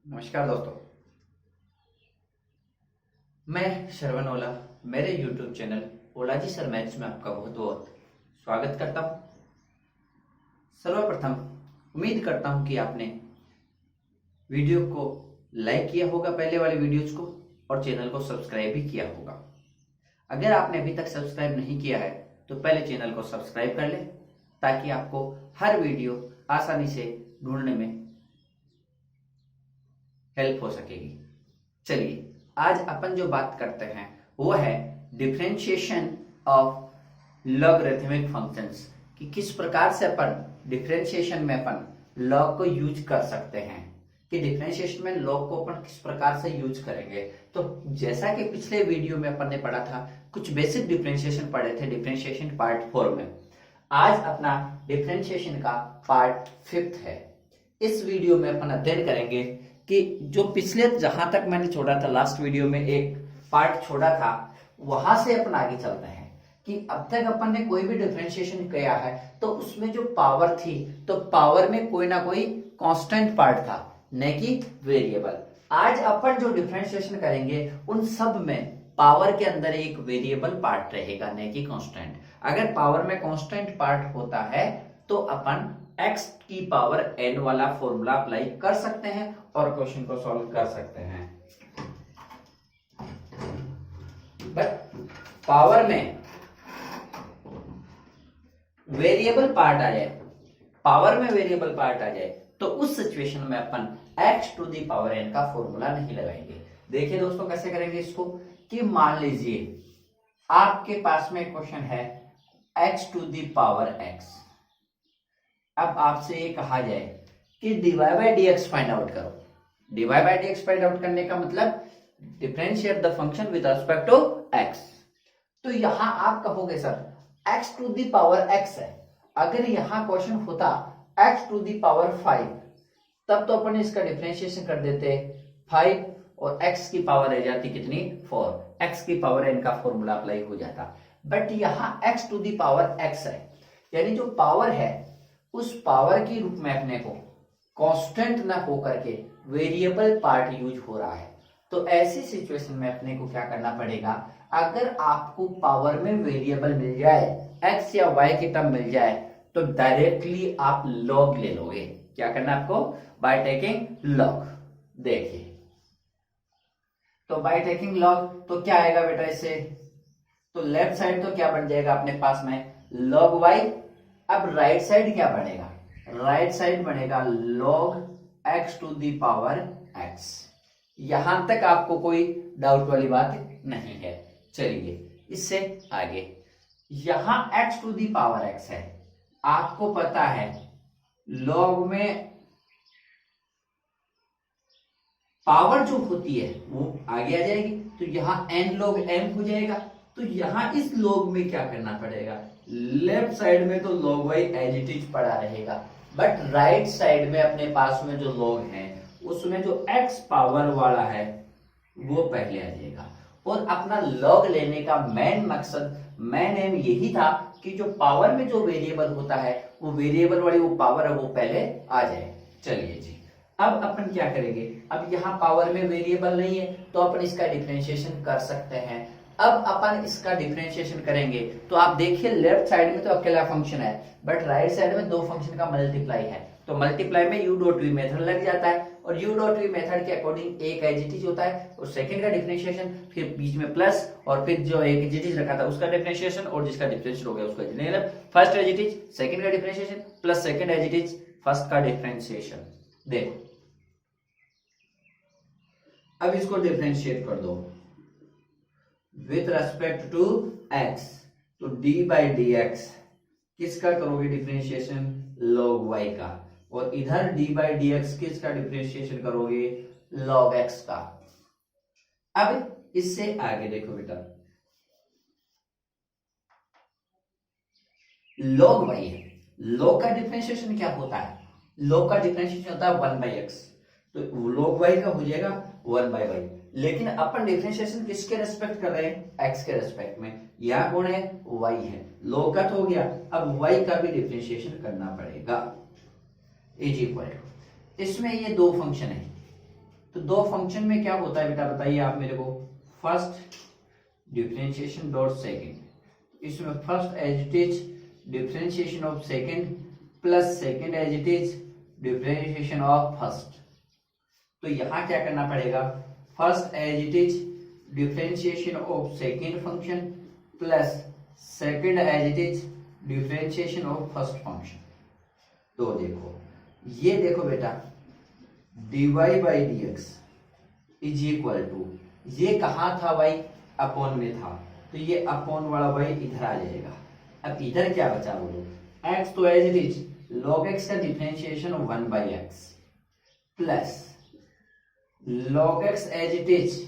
नमस्कार दोस्तों, मैं श्रवण ओला मेरे YouTube चैनल ओला जी सर मैथ्स में आपका बहुत बहुत स्वागत करता हूं। सर्वप्रथम उम्मीद करता हूं कि आपने वीडियो को लाइक किया होगा, पहले वाले वीडियोज को, और चैनल को सब्सक्राइब भी किया होगा। अगर आपने अभी तक सब्सक्राइब नहीं किया है तो पहले चैनल को सब्सक्राइब कर लें ताकि आपको हर वीडियो आसानी से ढूंढने में हेल्प हो सकेगी। चलिए, आज अपन जो बात करते हैं वो है डिफरेंशिएशन ऑफ लॉगरिथमिक फंक्शंस, कि किस प्रकार से अपन डिफरेंशिएशन में अपन लॉग को यूज कर सकते हैं, कि डिफरेंशिएशन में लॉग को अपन किस प्रकार से यूज करेंगे। तो जैसा कि पिछले वीडियो में अपन ने पढ़ा था, कुछ बेसिक डिफरेंशिएशन पढ़े थे डिफरेंशिएशन पार्ट 4 में। आज अपना डिफरेंशिएशन का पार्ट 5 है। इस वीडियो में अपन अध्ययन करेंगे कि जो पिछले जहां तक मैंने छोड़ा था, लास्ट वीडियो में एक पार्ट छोड़ा था, वहां से अपन आगे चलते हैं कि अब तक अपन ने कोई भी डिफरेंशिएशन किया है तो उसमें जो पावर थी, तो पावर में कोई ना कोई कांस्टेंट पार्ट था, न कि वेरिएबल। आज अपन जो डिफरेंशिएशन करेंगे उन सब में पावर के अंदर एक वेरिएबल पार्ट रहेगा, न कि कांस्टेंट। अगर पावर में कांस्टेंट पार्ट होता है तो अपन x की पावर n वाला फॉर्मूला अप्लाई कर सकते हैं और क्वेश्चन को सॉल्व कर सकते हैं। बट पावर में वेरिएबल पार्ट आ जाए, पावर में वेरिएबल पार्ट आ जाए तो उस सिचुएशन में अपन x to the power n का फॉर्मूला नहीं लगाएंगे। देखिए दोस्तों, कैसे करेंगे इसको, कि मान लीजिए आपके पास में क्वेश्चन है x to the power x। अब आपसे ये कहा जाए कि dy by dx find out करो। dy by dx find out करने का मतलब differentiate the function with respect to x। तो यहां आप कहोगे sir x to the power x है, अगर यहां क्वेश्चन होता x टू दी पावर 5 तब तो अपन इसका डिफरेंशिएशन कर देते 5 और x की पावर रह जाती कितनी 4, x की पावर n का फॉर्मूला अप्लाई हो जाता। बट यहां x to the power x है, यानी जो पावर है उस पावर के रूप में अपने को कांस्टेंट ना होकर के वेरिएबल पार्ट यूज हो रहा है। तो ऐसी सिचुएशन में अपने को क्या करना पड़ेगा, अगर आपको पावर में वेरिएबल मिल जाए, x या y की टर्म मिल जाए, तो डायरेक्टली आप लॉग ले लोगे। क्या करना आपको, बाय टेकिंग लॉग। देखिए, तो बाय टेकिंग लॉग तो क्या आएगा बेटा इससे, तो लेफ्ट साइड तो क्या बन जाएगा अपने पास में लॉग y। अब राइट साइड क्या बनेगा, राइट साइड बनेगा log x to the power x। यहां तक आपको कोई डाउट वाली बात नहीं है। चलिए इससे आगे, यहां x to the power x है, आपको पता है log में पावर जो होती है वो आगे आ जाएगी, तो यहां n log m हो जाएगा। तो यहां इस log में क्या करना पड़ेगा, लेफ्ट साइड में तो log y as it is पड़ा रहेगा, बट राइट साइड में अपने पास में जो log है उसमें जो x पावर वाला है वो पहले आ जाएगा। और अपना log लेने का मेन मकसद, मेन एम यही था कि जो पावर में जो वेरिएबल होता है वो वेरिएबल वाली वो पावर है वो पहले आ जाए। चलिए जी, अब अपन क्या करेंगे, अब यहाँ पावर में वेरिएबल नहीं है तो अपन इसका डिफरेंशिएशन कर सकते हैं। अब अपन इसका डिफरेंशिएशन करेंगे तो आप देखिए लेफ्ट साइड में तो अकेला फंक्शन है, बट राइट साइड में दो फंक्शन का मल्टीप्लाई है, तो मल्टीप्लाई में u डॉट वी मेथड लग जाता है, और u डॉट वी मेथड के अकॉर्डिंग एक एज इट इज होता है और सेकंड का डिफरेंशिएशन, फिर बीच में प्लस, और फिर जो एक एज इट इज रखा था उसका डिफरेंशिएशन, और जिसका डिफरेंशिएशन हो गया उसका मतलब first as it is second का differentiation plus second as it is first का डिफरेंशिएशन। देखो अब इसको डिफरेंशिएट कर दो विथ रेस्पेक्ट टू x, तो d बाई डी एक्स किसका करोगे डिफरेंशिएशन, log y का, और इधर d बाई डी एक्स किसका डिफरेंशिएशन करोगे, log x का। अब इससे आगे देखो बेटा, log y है, log का डिफरेंशिएशन क्या होता है, log का डिफरेंशिएशन होता है 1 बाई एक्स, तो log y का हो जाएगा 1 बाई वाई। लेकिन अपन डिफरेंशिएशन किसके रेस्पेक्ट कर रहे हैं, x के रेस्पेक्ट में, यहां कौन है, y है, log का तो हो गया, अब y का भी डिफरेंशिएशन करना पड़ेगा। इज इक्वल टू, इसमें ये दो फंक्शन है तो दो फंक्शन में क्या होता है बेटा बताइए आप मेरे को। फर्स्ट डिफरेंशिएशन डॉट सेकेंड, इसमें first as it is differentiation of second plus second as it is differentiation of first. तो यहां क्या करना पड़ेगा, first as it is differentiation of second function plus second as it is differentiation of first function. तो देखो ये देखो बेटा dy by d x is equal to, ये कहाँ था y अपॉन में था, तो ये अपॉन वाला y इधर आ जाएगा। अब इधर क्या बचा बोलो, x तो as it is log x का differentiation 1 by x plus log x as it is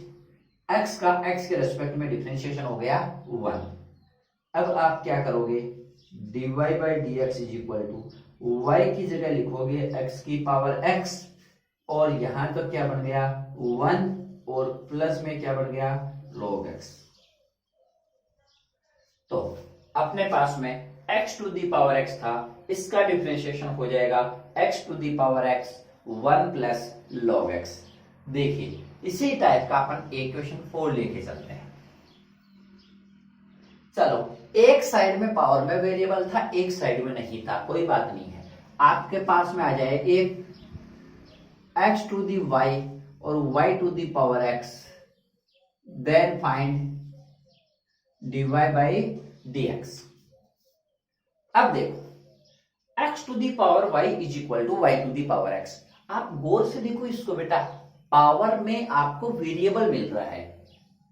x का x के रेस्पेक्ट में डिफरेंशिएशन हो गया 1। अब आप क्या करोगे, dy by d x is equal to y की जगह लिखोगे x की पावर x, और यहां तो क्या बन गया 1 और प्लस में क्या बन गया log x। तो अपने पास में x to the power x था, इसका डिफरेंशिएशन हो जाएगा x to the power x 1 plus log x। देखिए इसी टाइप का अपन इक्वेशन 4 लेके चलते हैं। चलो एक साइड में पावर में वेरिएबल था, एक साइड में नहीं था, कोई बात नहीं है। आपके पास में आ जाए एक x टू दी y और y to the power x, then find dy by dx। अब देखो x to the power y is equal to y to the power x। आप गौर से देखो इसको बेटा, पावर में आपको वेरिएबल मिल रहा है,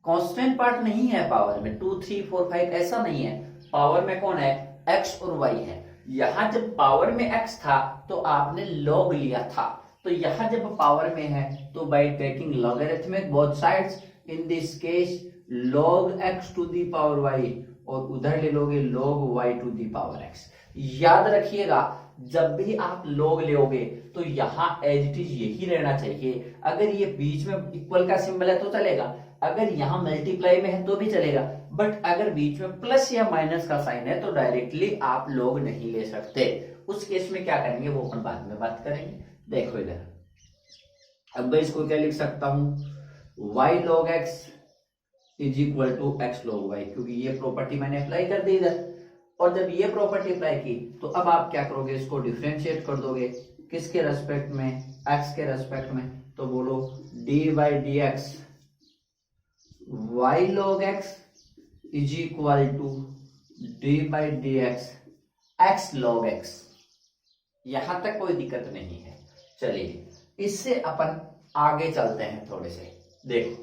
कांस्टेंट पार्ट नहीं है पावर में 2 3 4 5 ऐसा नहीं है। पावर में कौन है, x और y है। यहां जब पावर में x था तो आपने log लिया था, तो यहां जब पावर में है तो by taking logarithmic both sides, in this case log x to the power y, और उधर ले लोगे log y to the power x। याद रखिएगा जब भी आप log लोगे तो यहां एज इट इज यही रहना चाहिए। अगर ये बीच में इक्वल का सिंबल है तो चलेगा, अगर यहां मल्टीप्लाई में है तो भी चलेगा, बट अगर बीच में प्लस या माइनस का साइन है तो डायरेक्टली आप log नहीं ले सकते। उस केस में क्या करेंगे वो अपन बाद में बात करेंगे। देखो इधर, अब मैं इसको क्या लिख सकता हूं, y log x is equal to x log y, क्योंकि ये प्रॉपर्टी मैंने अप्लाई कर दी इधर। और जब ये प्रॉपर्टी अप्लाई की तो अब आप क्या करोगे, इसको डिफरेंशिएट कर दोगे किसके रेस्पेक्ट में, x के रेस्पेक्ट में। तो बोलो dy by d x y log x is equal to d by d x x log x। यहां तक कोई दिक्कत नहीं है। चलिए इससे अपन आगे चलते हैं थोड़े से। देखो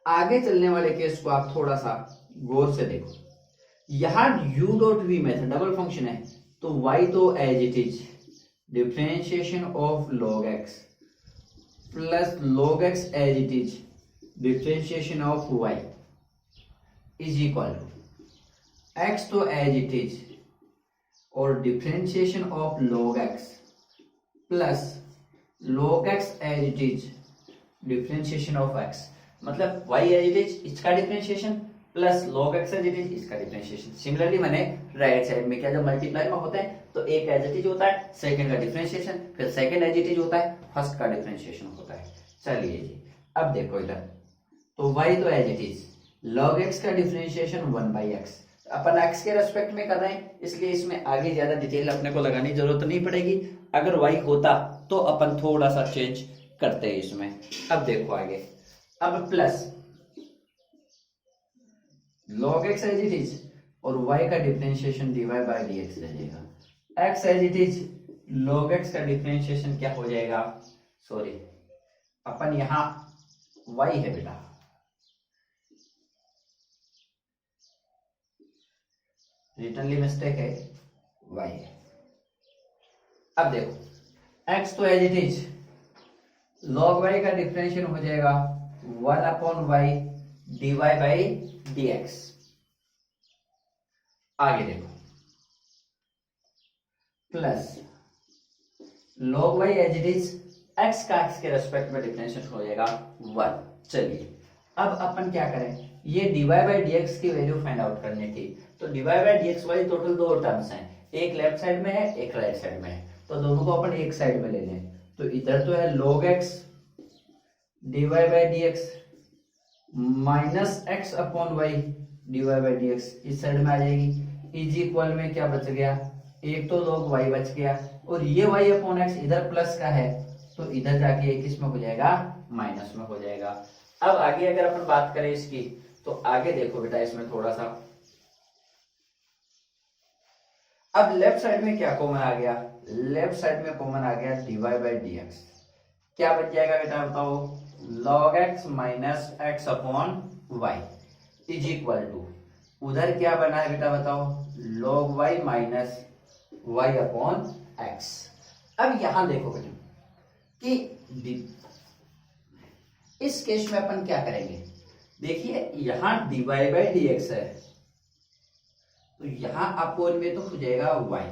आगे चलने वाले केस को आप थोड़ा सा गौर से देखो। यहां u dot v method double function है, तो y तो as it is differentiation of log x plus log x as it is differentiation of y is equal to x तो एज इट इज और differentiation of log x plus log x as it is differentiation of x, मतलब y as it is इसका differentiation plus log x as it is इसका differentiation. Similarly मैंने right side में क्या, जब multiply में होता है तो एक एज इट इज होता है, सेकंड का डिफरेंशिएशन, फिर सेकंड एज इट इज होता है, फर्स्ट का डिफरेंशिएशन होता है। चलिए जी अब देखो इधर, तो y तो as it is log x का डिफरेंशिएशन 1 बाई एक्स। अपन x के रेस्पेक्ट में कर रहे हैं इसलिए इसमें आगे ज्यादा डिटेल अपने को लगाने की जरूरत नहीं पड़ेगी। अगर y होता तो अपन थोड़ा सा चेंज करते हैं इसमें। अब देखो आगे, अब plus log x as it is और y का differentiation dy by d x रह जाएगा। x as it is log x का डिफरेंशिएशन क्या हो जाएगा, सॉरी अपन यहां y है बेटा, रिटनली मिस्टेक है, y है। अब देखो x तो as it is log y का डिफरेंशिएशन हो जाएगा 1 upon y dy by dx। आगे देखो plus log y as it is x का x के रेस्पेक्ट में डिफरेंशिएशन हो जाएगा 1। चलिए अब अपन क्या करें, ये dy बाई dx की वैल्यू फाइंड आउट करनी थी। तो dy बाई dx वाली टोटल दो टर्म्स हैं, एक लेफ्ट साइड में है एक राइट साइड में है, तो दोनों को अपन एक साइड में ले लें। तो इधर तो है log x d y by d x minus x upon y d y by d x इस साइड में आ जाएगी। इज इक्वल में क्या बच गया, एक तो log y बच गया और ये y अपॉन एक्स इधर प्लस का है तो इधर जाके एक किस में हो जाएगा, माइनस में हो जाएगा। अब आगे अगर अपन बात करें इसकी तो आगे देखो बेटा इसमें थोड़ा सा, अब लेफ्ट साइड में क्या कॉमन आ गया, लेफ्ट साइड में कॉमन आ गया डीवाई बाई डी एक्स, क्या बच जाएगा बेटा बताओ, log x minus x upon y is equal to, उधर क्या बना है बेटा बताओ, log y minus y upon x. अब यहां देखो बेटा कि इस केस में अपन क्या करेंगे, देखिए यहां dy बाई dx है तो यहां अपोन में तो हो जाएगा y।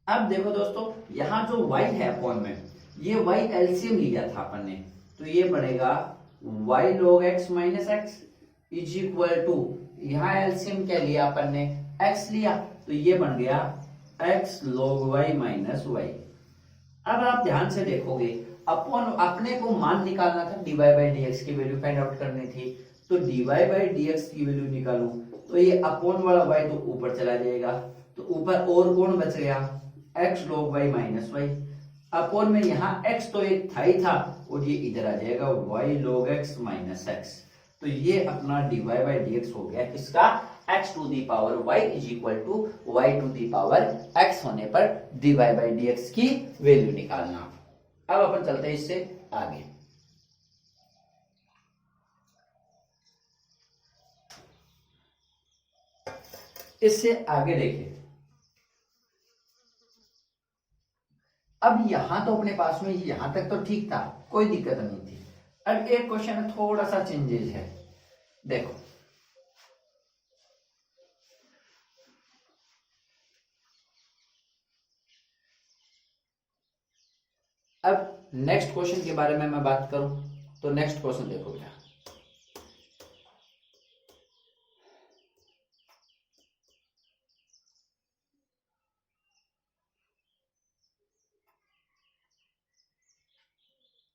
अब देखो दोस्तों यहां जो y है अपोन में, ये y एलसीएम लिया था अपन ने तो ये बनेगा y log x minus x is equal to, यहां एलसीएम क्या लिया अपन ने, x लिया तो ये बन गया x log y minus y। अब आप ध्यान से देखोगे अपन अपने को मान निकालना था, dy बाई dx की वैल्यू फाइंड आउट करनी थी तो dy बाई dx की वैल्यू निकालूं तो ये अपोन वाला y तो ऊपर चला जाएगा तो ऊपर और कौन बच गया, x log y minus y upon में यहाँ x तो एक था ही था और ये इधर आ जाएगा y log x minus x। तो ये अपना dy बाई dx हो गया किसका, x to the power y is equal to y to the power x होने पर dy बाई dx की वैल्यू निकालना। अब अपन चलते हैं इससे आगे, इससे आगे देखिए। अब यहां तो अपने पास में यहां तक तो ठीक था, कोई दिक्कत नहीं थी। अब एक क्वेश्चन में थोड़ा सा चेंजेस है, देखो अब नेक्स्ट क्वेश्चन के बारे में मैं बात करूं तो नेक्स्ट क्वेश्चन देखो क्या,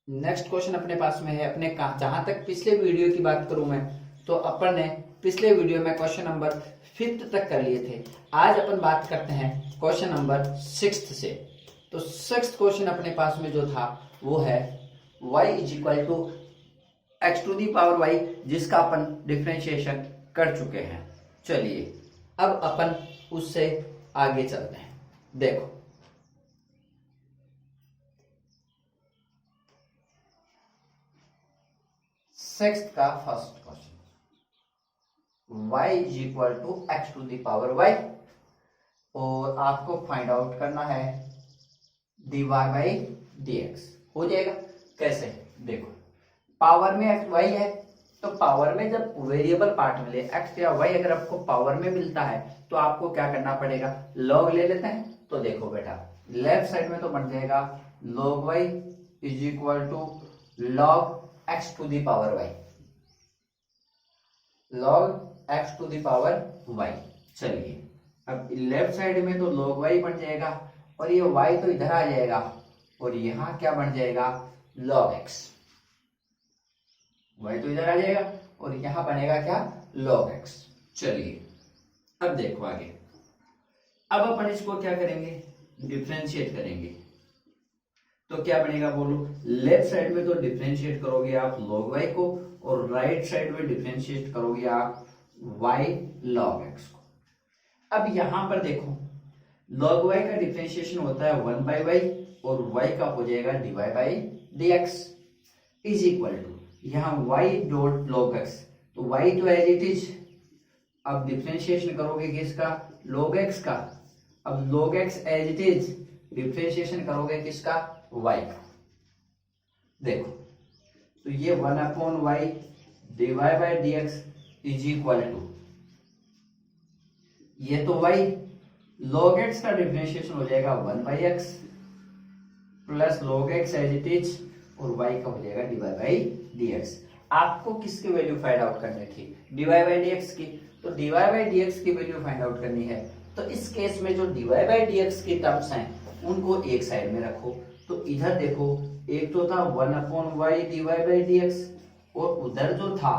नेक्स्ट क्वेश्चन अपने पास में है अपने का, जहां तक पिछले वीडियो की बात करूं मैं तो अपन ने पिछले वीडियो में क्वेश्चन नंबर 5 तक कर लिए थे। आज अपन बात करते हैं क्वेश्चन नंबर 6 से। तो 6th क्वेश्चन अपने पास में जो था वो है y is equal to x to the power y, जिसका अपन डिफरेंशिएशन कर चुके हैं। चलिए अब अपन उससे आगे चलते हैं। देखो सिक्स्थ का first question, y is equal to x to the power y और आपको फाइंड आउट करना है dy बाई dx। हो जाएगा कैसे, देखो पावर में x y है तो पावर में जब वेरिएबल पार्ट मिले x या y अगर आपको पावर में मिलता है तो आपको क्या करना पड़ेगा, log ले लेते हैं। तो देखो बेटा लेफ्ट साइड में तो बन जाएगा log y is equal to log x to the power y, log x to the power y। चलिए अब लेफ्ट साइड में तो log y बन जाएगा और ये y तो इधर आ जाएगा और यहां क्या बन जाएगा log x, y तो इधर आ जाएगा और यहां बनेगा क्या log x। चलिए अब देखो आगे, अब अपन इसको क्या करेंगे, डिफरेंशिएट करेंगे। तो क्या बनेगा बोलो, लेफ्ट साइड में तो डिफरेंशिएट करोगे आप log y को और राइट साइड में डिफरेंशिएट करोगे आप y log x को। अब यहां पर देखो log y का डिफरेंशिएशन होता है 1 बाई y और y का हो जाएगा dy by dx is equal to, यहाँ y डॉट log x तो y तो एज इट इज, अब डिफरेंशिएशन करोगे किसका, log x का। अब log x as it is, differentiation करोगे किसका, y का। देखो तो ये 1 upon y dy by dx is equal to, ये तो y log x का डिफरेंशिएशन हो जाएगा 1 by x plus log x as it is और y का हो जाएगा dy बाई dx। आपको किसकी वैल्यू फाइंड आउट करनी थी, dy बाई dx की। तो dy बाई dx की वैल्यू फाइंड आउट करनी है तो इस केस में जो dy बाई dx की टर्म्स हैं उनको एक साइड में रखो। तो इधर देखो, एक तो था 1/y डिवाइड बाई dx, और उधर जो था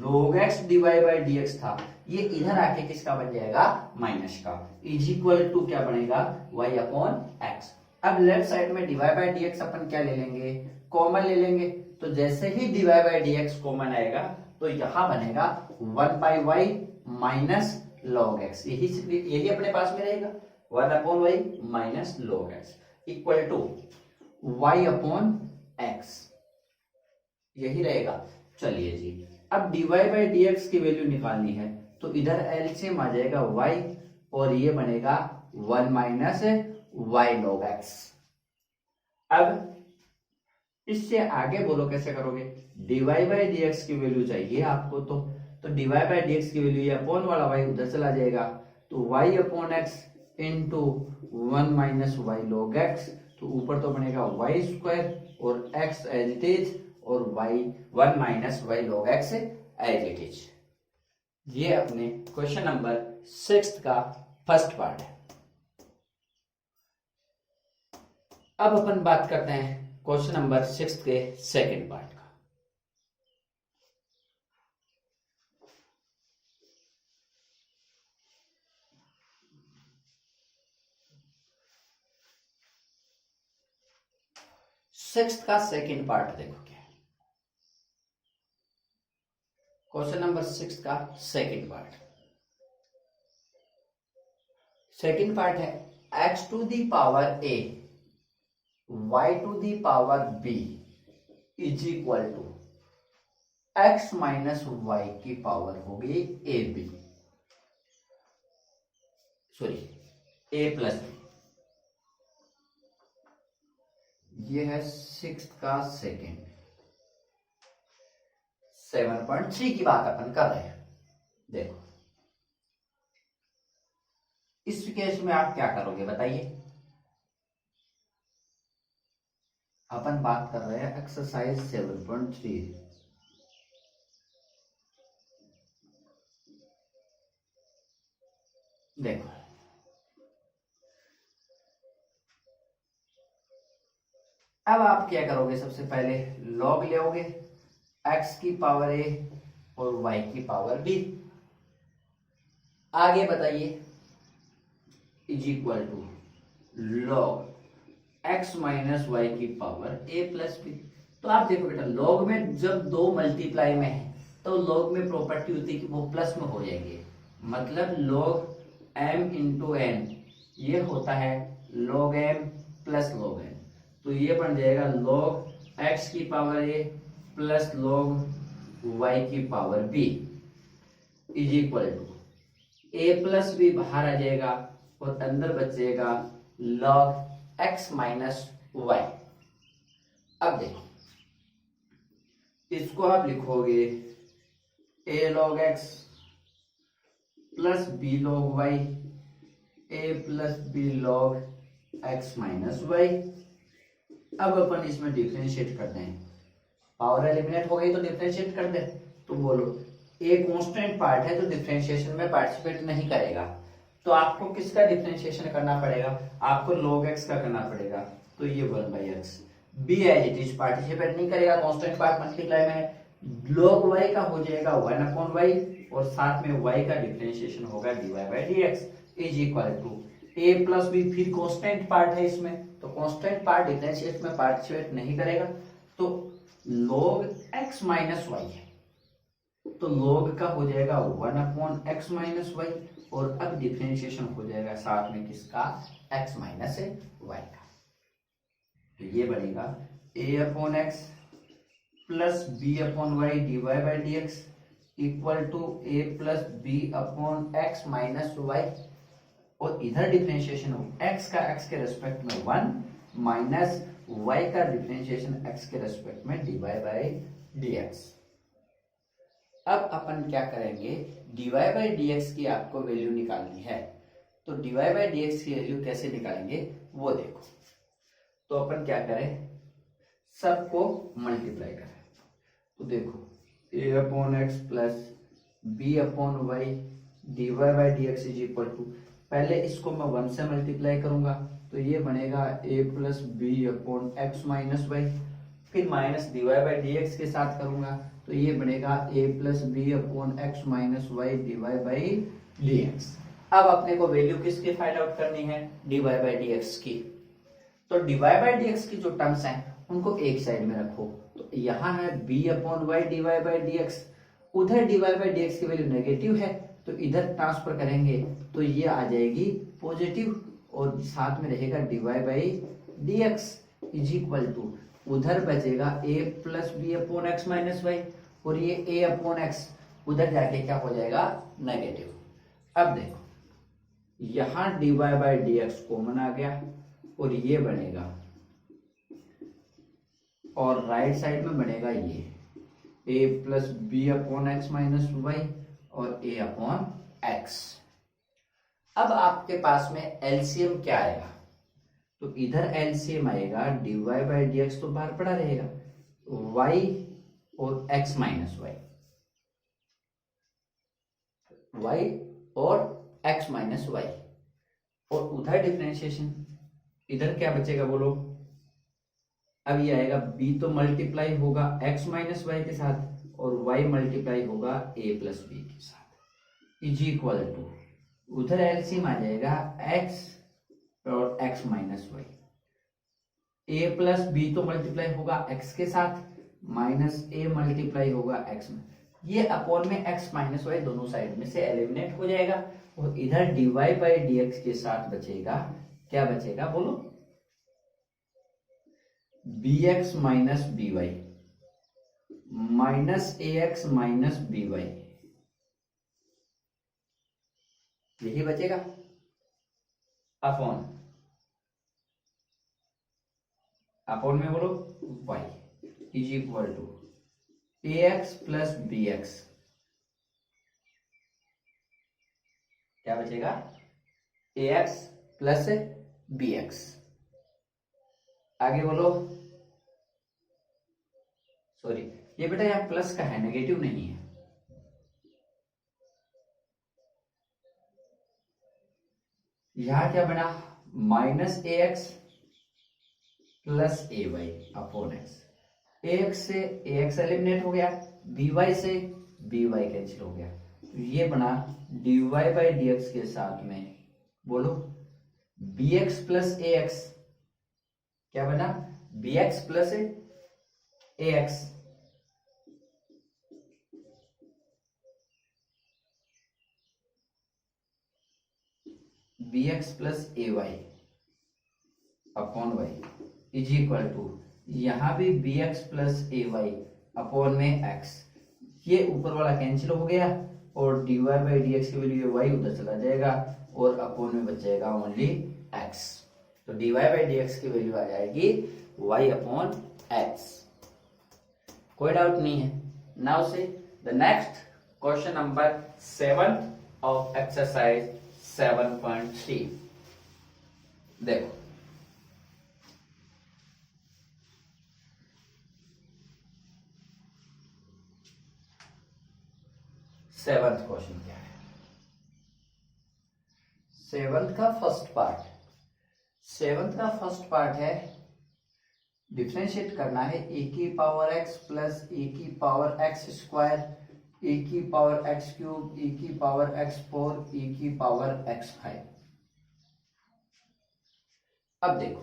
log x divide by dx था, ये इधर आके किसका बन जाएगा, माइनस का, इज इक्वल टू क्या बनेगा, y अपॉन एक्स। अब लेफ्ट साइड में डिवाइड बाई dx अपन क्या ले लेंगे, कॉमन ले लेंगे। तो जैसे ही डिवाइड बाई dx कॉमन आएगा तो यहां बनेगा 1/y माइनस log x, यही अपने पास में रहेगा, 1/y minus log x equal to y upon x, यही रहेगा। चलिए जी, अब dy बाई dx की वैल्यू निकालनी है, तो इधर एलसीएम आ जाएगा y, और ये बनेगा 1 माइनस y log x। अब इससे आगे बोलो कैसे करोगे, dy बाई dx की वैल्यू चाहिए आपको, तो dy बाई dx की वैल्यू, ये अपॉन वाला y उधर चला जाएगा, तो y upon x into 1 minus y log x, तो ऊपर तो बनेगा y स्क्वायर और x एज इट इज, और y 1 minus y log x as it is. ये अपने क्वेश्चन नंबर 6 का फर्स्ट पार्ट है। अब अपन बात करते हैं क्वेश्चन नंबर 6 के सेकंड पार्ट का। सिक्स्थ का सेकंड पार्ट देखो क्या है, क्वेश्चन नंबर 6 का सेकंड पार्ट। सेकंड पार्ट है x to the power a y to the power b is equal to x minus y की पावर होगी a b, sorry a plus b. ये है 6 का सेकंड, 7.3 की बात अपन कर रहे हैं। देखो इस केस में आप क्या करोगे बताइए, अपन बात कर रहे हैं एक्सरसाइज 7.3। देखो अब आप क्या करोगे, सबसे पहले लॉग लोगे x की पावर a और y की पावर b, आगे बताइए is equal to log x minus y की पावर a प्लस b। तो आप देखो बेटा, लॉग में जब दो मल्टीप्लाई में है तो लॉग में प्रॉपर्टी होती है कि वो प्लस में हो जाएंगे, मतलब log m इंटू n ये होता है log m plus log n, तो ये बन जाएगा log x की power a plus log y की power b is equal to a plus b बाहर आ जाएगा और अंदर बचेगा log x माइनस y। अब देखो इसको आप लिखोगे a log x plus b log y, a plus b log x minus y। अब अपन इसमें डिफरेंशिएट करते हैं, पावर एलिमिनेट हो गई तो डिफरेंशिएट कर दे। तो बोलो a कांस्टेंट पार्ट है तो डिफरेंशिएशन में पार्टिसिपेट नहीं करेगा, तो आपको किसका डिफरेंशिएशन करना पड़ेगा, आपको log x का करना पड़ेगा, तो ये 1/x। b as it is participate नहीं करेगा, कांस्टेंट पार्ट मल्टीप्लाई में है, log y का हो जाएगा 1/y, और साथ में y का डिफरेंशिएशन होगा dy by dx is equal to a plus b, फिर कांस्टेंट पार्ट है इसमें, तो कांस्टेंट पार्ट डिफरेंशिएट में पार्टिसिपेट नहीं करेगा, तो log x माइनस y है, तो log का हो जाएगा 1/x माइनस y, और अब डिफरेंशिएशन हो जाएगा साथ में किसका, x माइनस y का, तो ये बनेगा a/x plus b/y dy by dx equal to a plus b/x minus y, और इधर डिफरेंशिएशन हो x का x के रेस्पेक्ट में 1 माइनस y का डिफरेंशिएशन x के रेस्पेक्ट में dy बाई dx। अब अपन क्या करेंगे, dy बाई dx की आपको वैल्यू निकालनी है, तो dy बाई dx की वैल्यू कैसे निकालेंगे वो देखो। तो अपन क्या करें, सबको मल्टीप्लाई करें, तो देखो a/x plus b/y dy by dx is equal to, पहले इसको मैं 1 से मल्टीप्लाई करूंगा तो ये बनेगा a plus b upon x minus y, फिर minus d y by d x के साथ करूंगा तो ये बनेगा a plus b upon x minus y d y by d x. अब अपने को वैल्यू किसकी फाइंड आउट करनी है, d y by d x की। तो d y by d x की जो टर्म्स हैं उनको एक साइड में रखो, तो यहाँ है b upon y d y by d x, उधर d y by d x की वैल्यू नेगेटिव है तो इधर ट्रांसफर करेंगे तो ये आ जाएगी पॉजिटिव, और साथ में रहेगा d y by d x is equal to, उधर बचेगा a plus b upon x minus y, और ये a अपॉन एक्स उधर जाके क्या हो जाएगा, नेगेटिव। अब देखो यहां dy by d x common आ गया और ये बनेगा, और राइट साइड में बनेगा ये a plus b upon x minus y और a अपॉन एक्स। अब आपके पास में एलसीएम क्या आएगा, तो इधर एलसीएम आएगा dy बाई डी एक्स तो बाहर पड़ा रहेगा, y और x माइनस वाई, y और x माइनस वाई, और उधर डिफरेंशिएशन, इधर क्या बचेगा बोलो। अब ये आएगा b तो मल्टीप्लाई होगा x माइनस वाई के साथ और y मल्टीप्लाई होगा a प्लस बी के साथ इज इक्वल टू, उधर एलसीएम आ जाएगा x और x minus y, a plus b तो मल्टीप्लाई होगा x के साथ माइनस a मल्टीप्लाई होगा x में, ये अपॉन में x माइनस वाई दोनों साइड में से एलिमिनेट हो जाएगा, और इधर dy बाई डी एक्स के साथ बचेगा, क्या बचेगा बोलो, bx minus b y minus ax minus b y, यही बचेगा अपॉन में बोलो y is equal to ax plus bx, क्या बचेगा, ax प्लस bx। आगे बोलो, सॉरी ये बेटा यहाँ प्लस का है, नेगेटिव नहीं है, यहां क्या बना, माइनस ax प्लस ए वाई अपॉन एक्स, ax से ax एलिमिनेट हो गया, by से by कैंसिल हो गया, तो ये बना dy बाई डी एक्स के साथ में बोलो bx प्लस ax, क्या बना, bx plus ax, bx plus ay upon y is equal to, यहां भी bx प्लस ay अपॉन में x, ये ऊपर वाला कैंसिल हो गया और dy बाई डी एक्स की वैल्यू y उधर चला जाएगा और अपॉन में बचेगा ओनली x, तो dy बाई डी एक्स की वैल्यू आ जाएगी y अपॉन x। कोई डाउट नहीं है। नाउ से the next question number 7 of exercise 7.3, देखो सेवंथ क्वेश्चन क्या है, सेवंथ का फर्स्ट पार्ट है डिफरेंशिएट करना है ए की पावर x प्लस ए की पावर x स्क्वायर, ए की पावर x क्यूब, ए की पावर x4, ए की पावर x5। अब देखो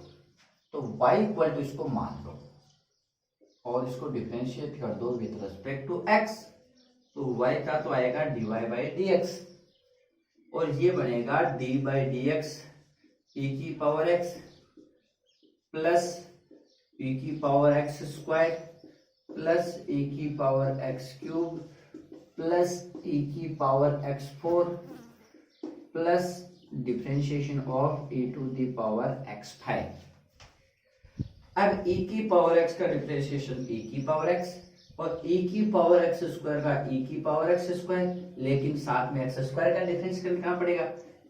तो y इक्वल टू इसको मान लो और इसको डिफरेंशिएट कर दो विद रिस्पेक्ट टू x, तो y का तो आएगा dy बाई डी एक्स, और ये बनेगा d by d x e की पावर x प्लस e की power x square plus e की power x cube plus e की power x4 plus differentiation of e to the power x5। अब e की power x का differentiation e की power x और e की power x square का e की पावर x स्क्वायर, लेकिन साथ में x स्क्वायर का डिफरेंस करना पड़ेगा,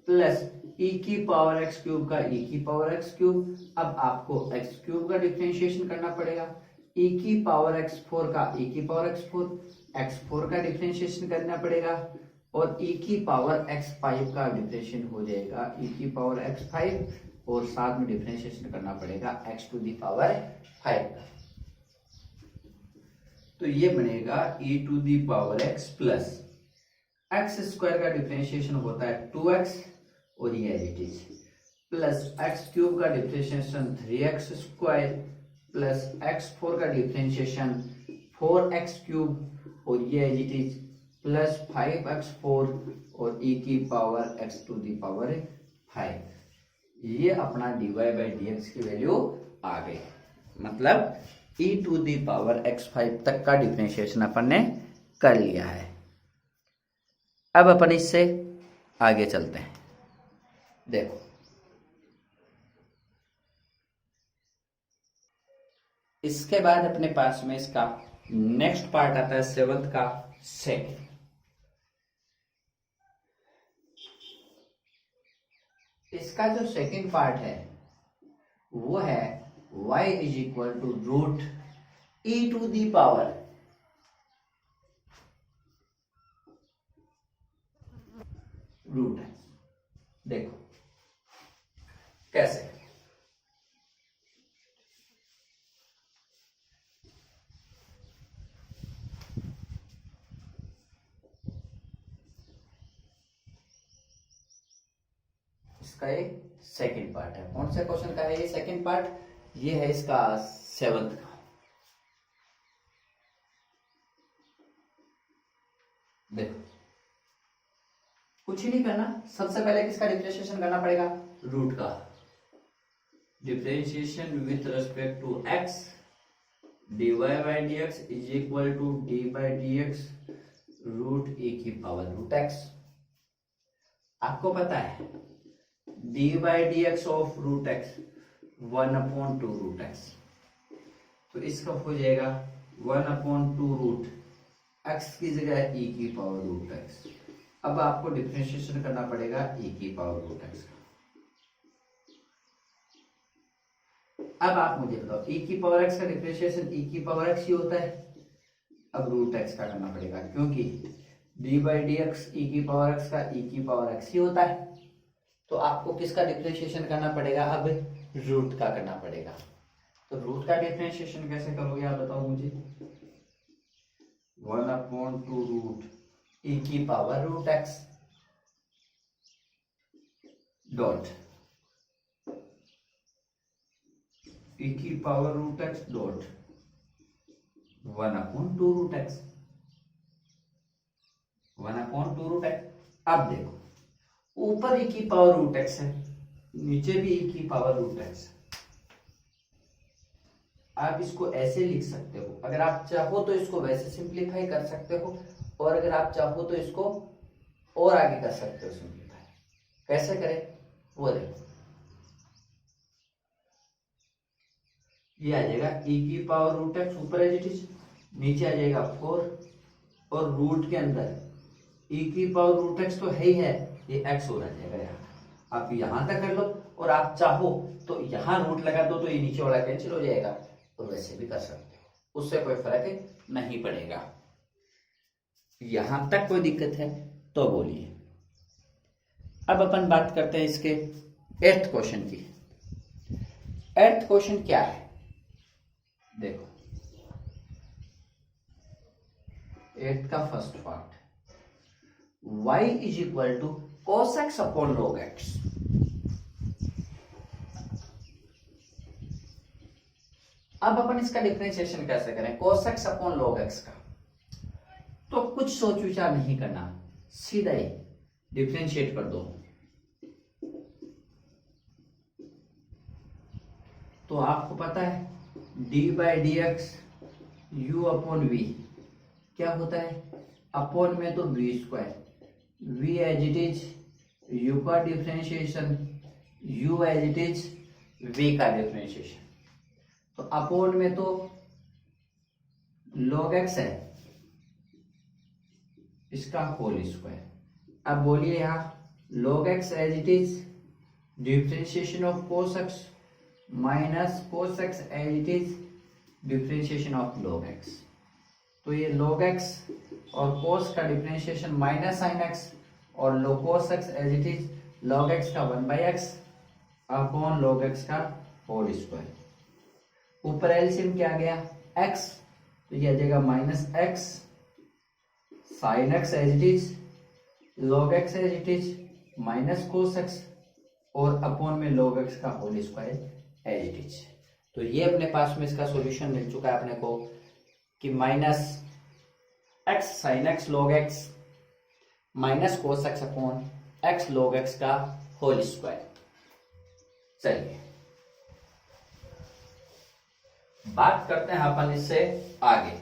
प्लस e की पावर x क्यूब का e की पावर x क्यूब, अब आपको x क्यूब का डिफरेंशिएशन करना पड़ेगा, e की पावर x4 का e की पावर x4 का डिफरेंशिएशन करना पड़ेगा, और e की पावर x5 का डिफरेंशिएशन हो जाएगा e की पावर x5 और साथ में डिफरेंशिएशन करना पड़ेगा x टू दी पावर 5 का। तो ये बनेगा e to the power x plus x square का डिफरेंशिएशन होता है 2x और ये as it is, plus x cube का differentiation 3x square plus x4 का डिफरेंशिएशन 4x क्यूब और ये as it is plus 5x4 और e की power x to the power 5। ये अपना dy बाई dx की वैल्यू आ गई, मतलब e to the power x5 तक का डिफरेंशिएशन अपन ने कर लिया है। अब अपन इससे आगे चलते हैं। देखो इसके बाद अपने पास में इसका नेक्स्ट पार्ट आता है 7th का सेकंड। इसका जो सेकंड पार्ट है वो है y is equal to root e to the power root है। देखो कैसे, इसका ये सेकंड पार्ट है। कौन से क्वेश्चन का है ये सेकंड पार्ट? ये है इसका 7th का। देखो कुछ ही नहीं करना, सबसे पहले किसका डिफरेंशिएशन करना पड़ेगा? रूट का। Differentiation with respect to x dy by dx is equal to d by dx root e की पावर रूट x। आपको पता है d by dx of root x 1/2 root x, तो इसका हो जाएगा 1/2 रूट x की जगह e की पावर रूट x। अब आपको डिफरेंशिएशन करना पड़ेगा e की पावर रूट x का। अब आप मुझे बताओ e की पावर x का डिफरेंशिएशन e की पावर x ही होता है। अब रूट x का करना पड़ेगा क्योंकि d बाई डी एक्स ई की पावर x का e की पावर x ही होता है। तो आपको किसका डिफरेंशिएशन करना पड़ेगा? अब रूट का करना पड़ेगा। तो रूट का डिफरेंशिएशन कैसे करोगे आप बताओ मुझे? 1/2 रूट e की power root x dot e की power root x dot 1/2 root x 1/2 root x। अब देखो ऊपर e की पावर रूट x है, नीचे भी e की पावर रूट x। आप इसको ऐसे लिख सकते हो, अगर आप चाहो तो इसको वैसे सिंप्लीफाई कर सकते हो, और अगर आप चाहो तो इसको और आगे कर सकते हो सिंप्लीफाई। कैसे करें वो देखो, ये आ जाएगा e की पावर रूट x ऊपर एज इट इज, नीचे आ जाएगा 4 और रूट के अंदर e की पावर रूट x तो है ही है, ये x हो जाएगा यहाँ। आप यहां तक कर लो और आप चाहो तो यहां रूट लगा दो तो ये नीचे वाला कैंसिल हो जाएगा, और वैसे भी कर सकते हो, उससे कोई फर्क नहीं पड़ेगा। यहां तक कोई दिक्कत है तो बोलिए। अब अपन बात करते हैं इसके 8th क्वेश्चन की। 8th क्वेश्चन क्या है? देखो 8th का first part y is equal to cos x upon log x। अब अपन इसका डिफरेंशिएशन कैसे करें cos x upon log x का? तो कुछ सोच विचार नहीं करना, सीधा ही डिफरेंशिएट कर दो। तो आपको पता है d by d x u upon v क्या होता है? अपॉन में तो v square, v as it is u का differentiation, u as it is v का डिफरेंशिएशन। तो अपॉन में तो log x है, इसका होल स्क्वायर। अब बोलिए यहां log x as it is differentiation of cos x minus cos x as it is differentiation of log x। तो ये log x और cos का डिफरेंशिएशन माइनस sin x और cos x as it is log x का 1/x upon log x का whole square. ऊपर LCM क्या आ गया x, तो ये आ जाएगा minus x sine x as it is, log x as it is, minus cos x और अपॉन में log x का whole square as it is. तो ये अपने पास में इसका सॉल्यूशन मिल चुका है अपने को कि minus x sine x log x minus cos x upon x log x का होल स्क्वायर। चलिए बात करते हैं अपन इससे आगे।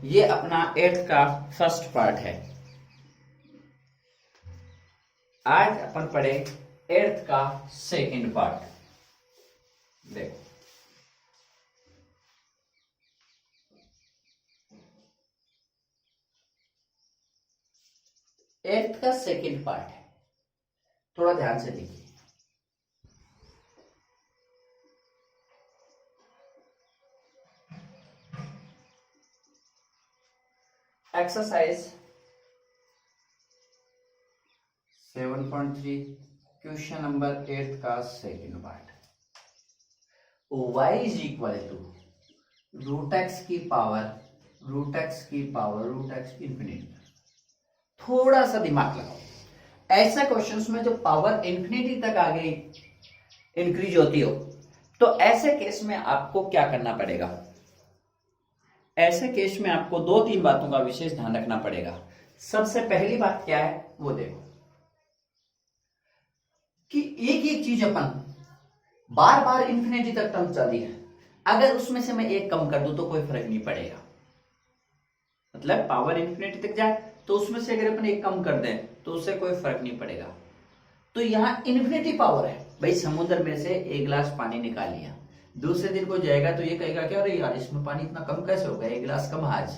ये अपना 8th का फर्स्ट पार्ट है। आज अपन पढ़े 8th का सेकंड पार्ट। देखो एट्थ का सेकंड पार्ट है, थोड़ा ध्यान से देखिए। एक्सरसाइज 7.3 क्वेश्चन नंबर 8 का second part. y is equal to root x की पावर रूट एक्स इंफिनिटी। थोड़ा सा दिमाग लगाओ, ऐसा क्वेश्चंस में जो पावर इंफिनिटी तक आगे इंक्रीज होती हो तो ऐसे केस में आपको क्या करना पड़ेगा। ऐसे केस में आपको 2-3 बातों का विशेष ध्यान रखना पड़ेगा। सबसे पहली बात क्या है वो देखो कि एक एक चीज अपन बार बार इंफिनिटी तक टर्म चल रही है, अगर उसमें से मैं एक कम कर दूं तो कोई फर्क नहीं पड़ेगा। मतलब पावर इंफिनिटी तक जाए तो उसमें से अगर अपन एक कम कर दें तो उससे कोई फर्क नहीं पड़ेगा। तो यहां इन्फिनिटी पावर है भाई, समुद्र में से 1 गिलास पानी निकाल लिया, दूसरे दिन को जाएगा तो ये कहेगा क्या अरे यार इसमें पानी इतना कम कैसे हो गया, 1 गिलास कम आज,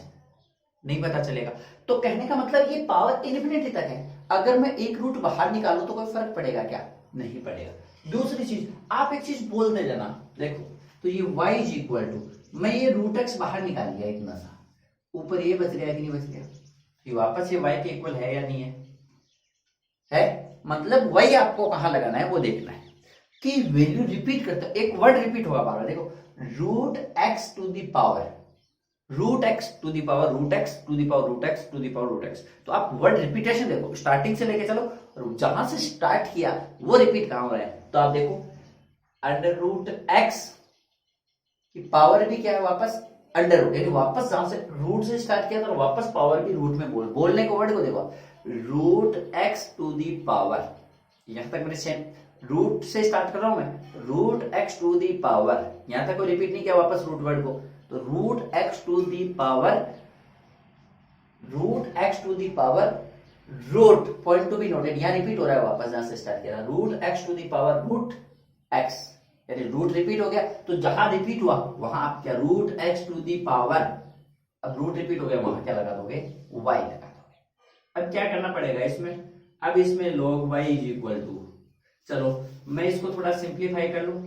नहीं पता चलेगा। तो कहने का मतलब ये पावर इन्फिनिटी तक है, अगर मैं एक रूट बाहर निकालूं तो कोई फर्क पड़ेगा क्या, नहीं पड़ेगा। दूसरी चीज आप एक चीज बोलते जाना, देखो तो ये y इज इक्वल टू, मैं ये रूट एक्स बाहर निकाल लिया इतना सा, ऊपर ये बच गया कि नहीं बच गया, ये वापस ये y के इक्वल है या नहीं है मतलब y आपको कहां लगाना है वो देखना है कि वैल्यू रिपीट करता है, एक वर्ड रिपीट होगा बार बार। देखो root x to the power root x to the power root x to the power root x to the power root x. तो आप वर्ड रिपीटेशन देखो, स्टार्टिंग से लेके चलो और जहां से स्टार्ट किया वो रिपीट कहां हो रहा है। तो आप देखो अंडर रूट एक्स की पावर भी क्या है वापस अंडर रूट, यानी वापस जहां से रूट से स्टार्ट किया तो वापस पावर भी रूट में बोलने को वर्ड को देखो root x to the power, यहां तक मैंने सेम रूट से स्टार्ट कर रहा हूं मैं, root x to the power, यहां तक कोई रिपीट नहीं किया वापस रूट वर्ड को, तो root x to the power root point to be noted, यहां रिपीट हो रहा है वापस जहां से स्टार्ट किया root x to the power root x, यानी रूट रिपीट हो गया। तो जहां रिपीट हुआ वहां आप क्या root x to the power, अब रूट रिपीट हो गया वहां क्या लगा दोगे y लगा दोगे। अब क्या करना पड़ेगा इसमें, अब इसमें log y is equal to, चलो मैं इसको थोड़ा सिंप्लीफाई कर लूं,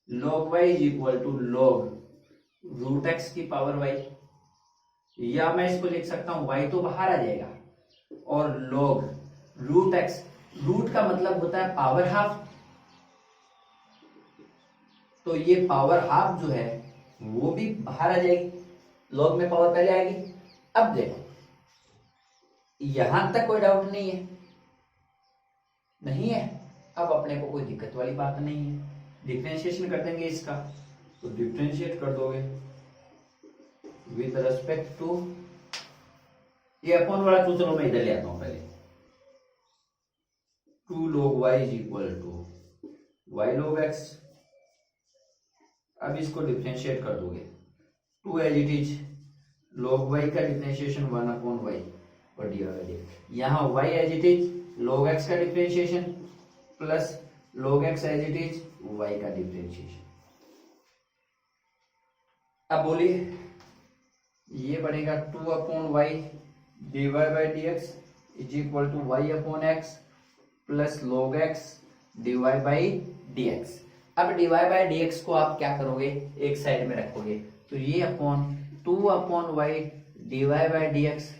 log y is equal to log root x की पावर y, या मैं इसको लिख सकता हूं y तो बाहर आ जाएगा और log रूट एक्स, रूट का मतलब होता है पावर हाफ, तो ये पावर हाफ जो है वो भी बाहर आ जाएगी, log में पावर पहले आएगी। अब देखो यहां तक कोई डाउट नहीं है, नहीं है, अब अपने को कोई दिक्कत वाली बात नहीं है, डिफरेंशिएशन कर देंगे इसका, तो डिफरेंशिएट कर दोगे विद रेस्पेक्ट टू ये अपॉन वाला टू, चलो मैं इधर ले आता हूं पहले, 2 log y is equal to y log x। अब इसको डिफरेंशिएट कर दोगे 2 as it is, log y का डिफरेंशिएशन 1 अपॉन y और dy, यहां y as it is, log x का differentiation plus log x as it is y का differentiation. अब बोलिए ये बनेगा 2 upon y dy by dx is equal to y upon x plus log x dy by dx। अब dy by dx को आप क्या करोगे, एक साइड में रखोगे, तो ये upon 2 upon y dy by dx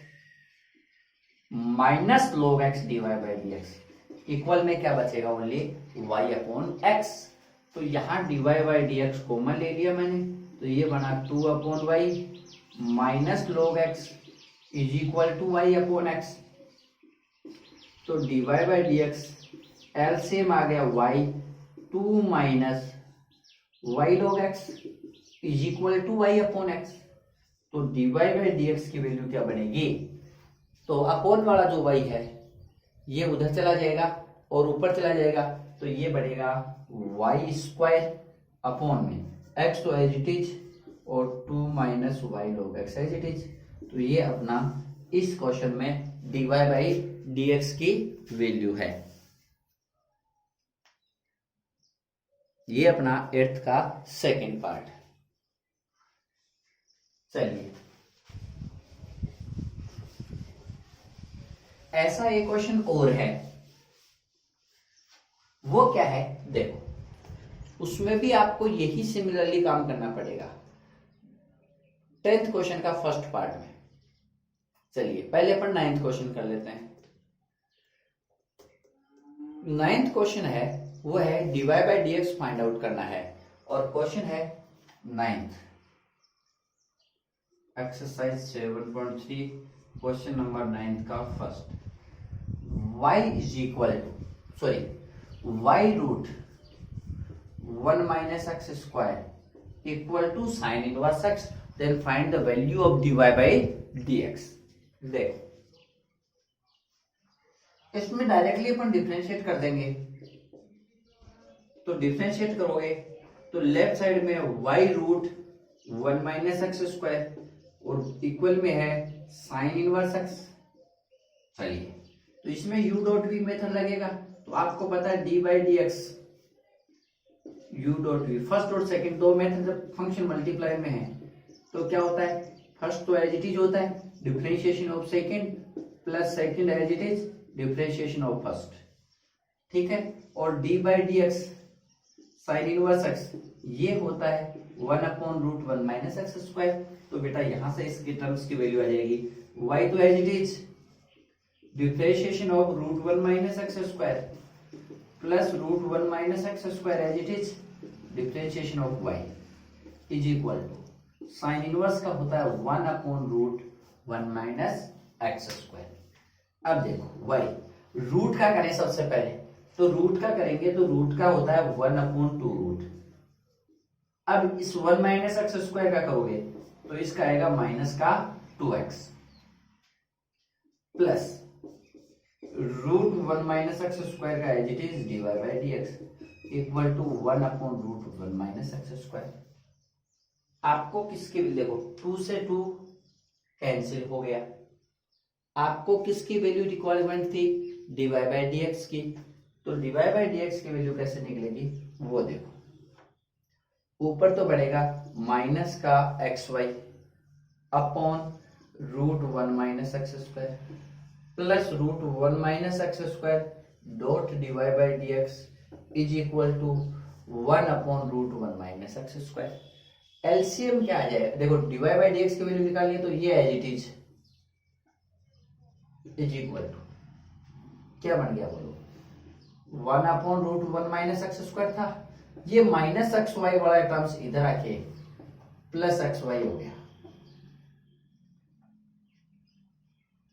minus log x dy by dx, equal में क्या बचेगा, ओनली y अपॉन एक्स। तो यहाँ dy by d x common ले लिया मैंने, तो ये बना 2 upon y minus log x is equal to y upon x. तो dy by d x LCM आ गया y, 2 minus y log x is equal to y upon x. तो dy बाई डी एक्स की value क्या बनेगी, तो upon वाला जो y है ये उधर चला जाएगा और ऊपर चला जाएगा, तो ये बढ़ेगा वाई स्क्वायर अपॉन में एक्स तो एज इट इज और 2 minus y log x as it is. तो ये अपना इस क्वेश्चन में dy बाई डी एक्स की वैल्यू है। ये अपना 8th का सेकेंड पार्ट। चलिए ऐसा एक क्वेश्चन और है, वो क्या है देखो, उसमें भी आपको यही सिमिलरली काम करना पड़ेगा 10th क्वेश्चन का फर्स्ट पार्ट में। चलिए पहले अपन 9th क्वेश्चन कर लेते हैं। 9th क्वेश्चन है वो है dy by d x find out करना है, और क्वेश्चन है 9th exercise 7.3 question number 9th का first. y is equal to y root 1 minus x square equal to sine inverse x, then find the value of dy by d x. देखो इसमें directly अपन differentiate कर देंगे, तो differentiate करोगे तो left side में y root 1 minus x square और equal में है साइन इनवर्स एक्स। चलिए तो इसमें u डॉट v मेथड लगेगा, तो आपको पता है D by d x u dot v, first और सेकंड दो मेथड जब फंक्शन मल्टीप्लाई में है तो क्या होता है, फर्स्ट तो एज इट इज होता है differentiation of second plus second as it is differentiation of first, ठीक है। और d by d x sine inverse x ये होता है 1 upon root 1 minus x square. तो बेटा यहां से इसकी टर्म्स की वैल्यू आ जाएगी y तो as it is differentiation of root 1 minus x square plus root 1 minus x square as it is differentiation of y is equal to sine inverse का होता है 1 upon root 1 minus x square. अब देखो y root का करें सबसे पहले, तो रूट का करेंगे तो रूट का होता है 1 अपॉन 2 रूट। अब इस 1 माइनस एक्स स्क्वायर का करोगे तो इसका आएगा माइनस का 2x plus root 1 minus x square का as it is dy by d x equal to 1 upon root 1 minus x square. आपको किसकी देखो 2 से 2 कैंसिल हो गया, आपको किसकी वैल्यू रिक्वायरमेंट थी dy बाई डी एक्स की, तो dy बाई डी एक्स की वैल्यू कैसे निकलेगी वो देखो, ऊपर तो बढ़ेगा माइनस का x y upon root 1 minus x square plus root 1 minus x square dot dy by d x is equal to 1 upon root 1 minus x square. LCM क्या आ जाएगा, देखो dy बाई डी एक्स की value निकालिए तो ये as it is equal to क्या बन गया बोलो, 1 upon root 1 minus x square था, ये माइनस एक्स वाई वाला टर्म्स इधर आके प्लस एक्स वाई हो गया।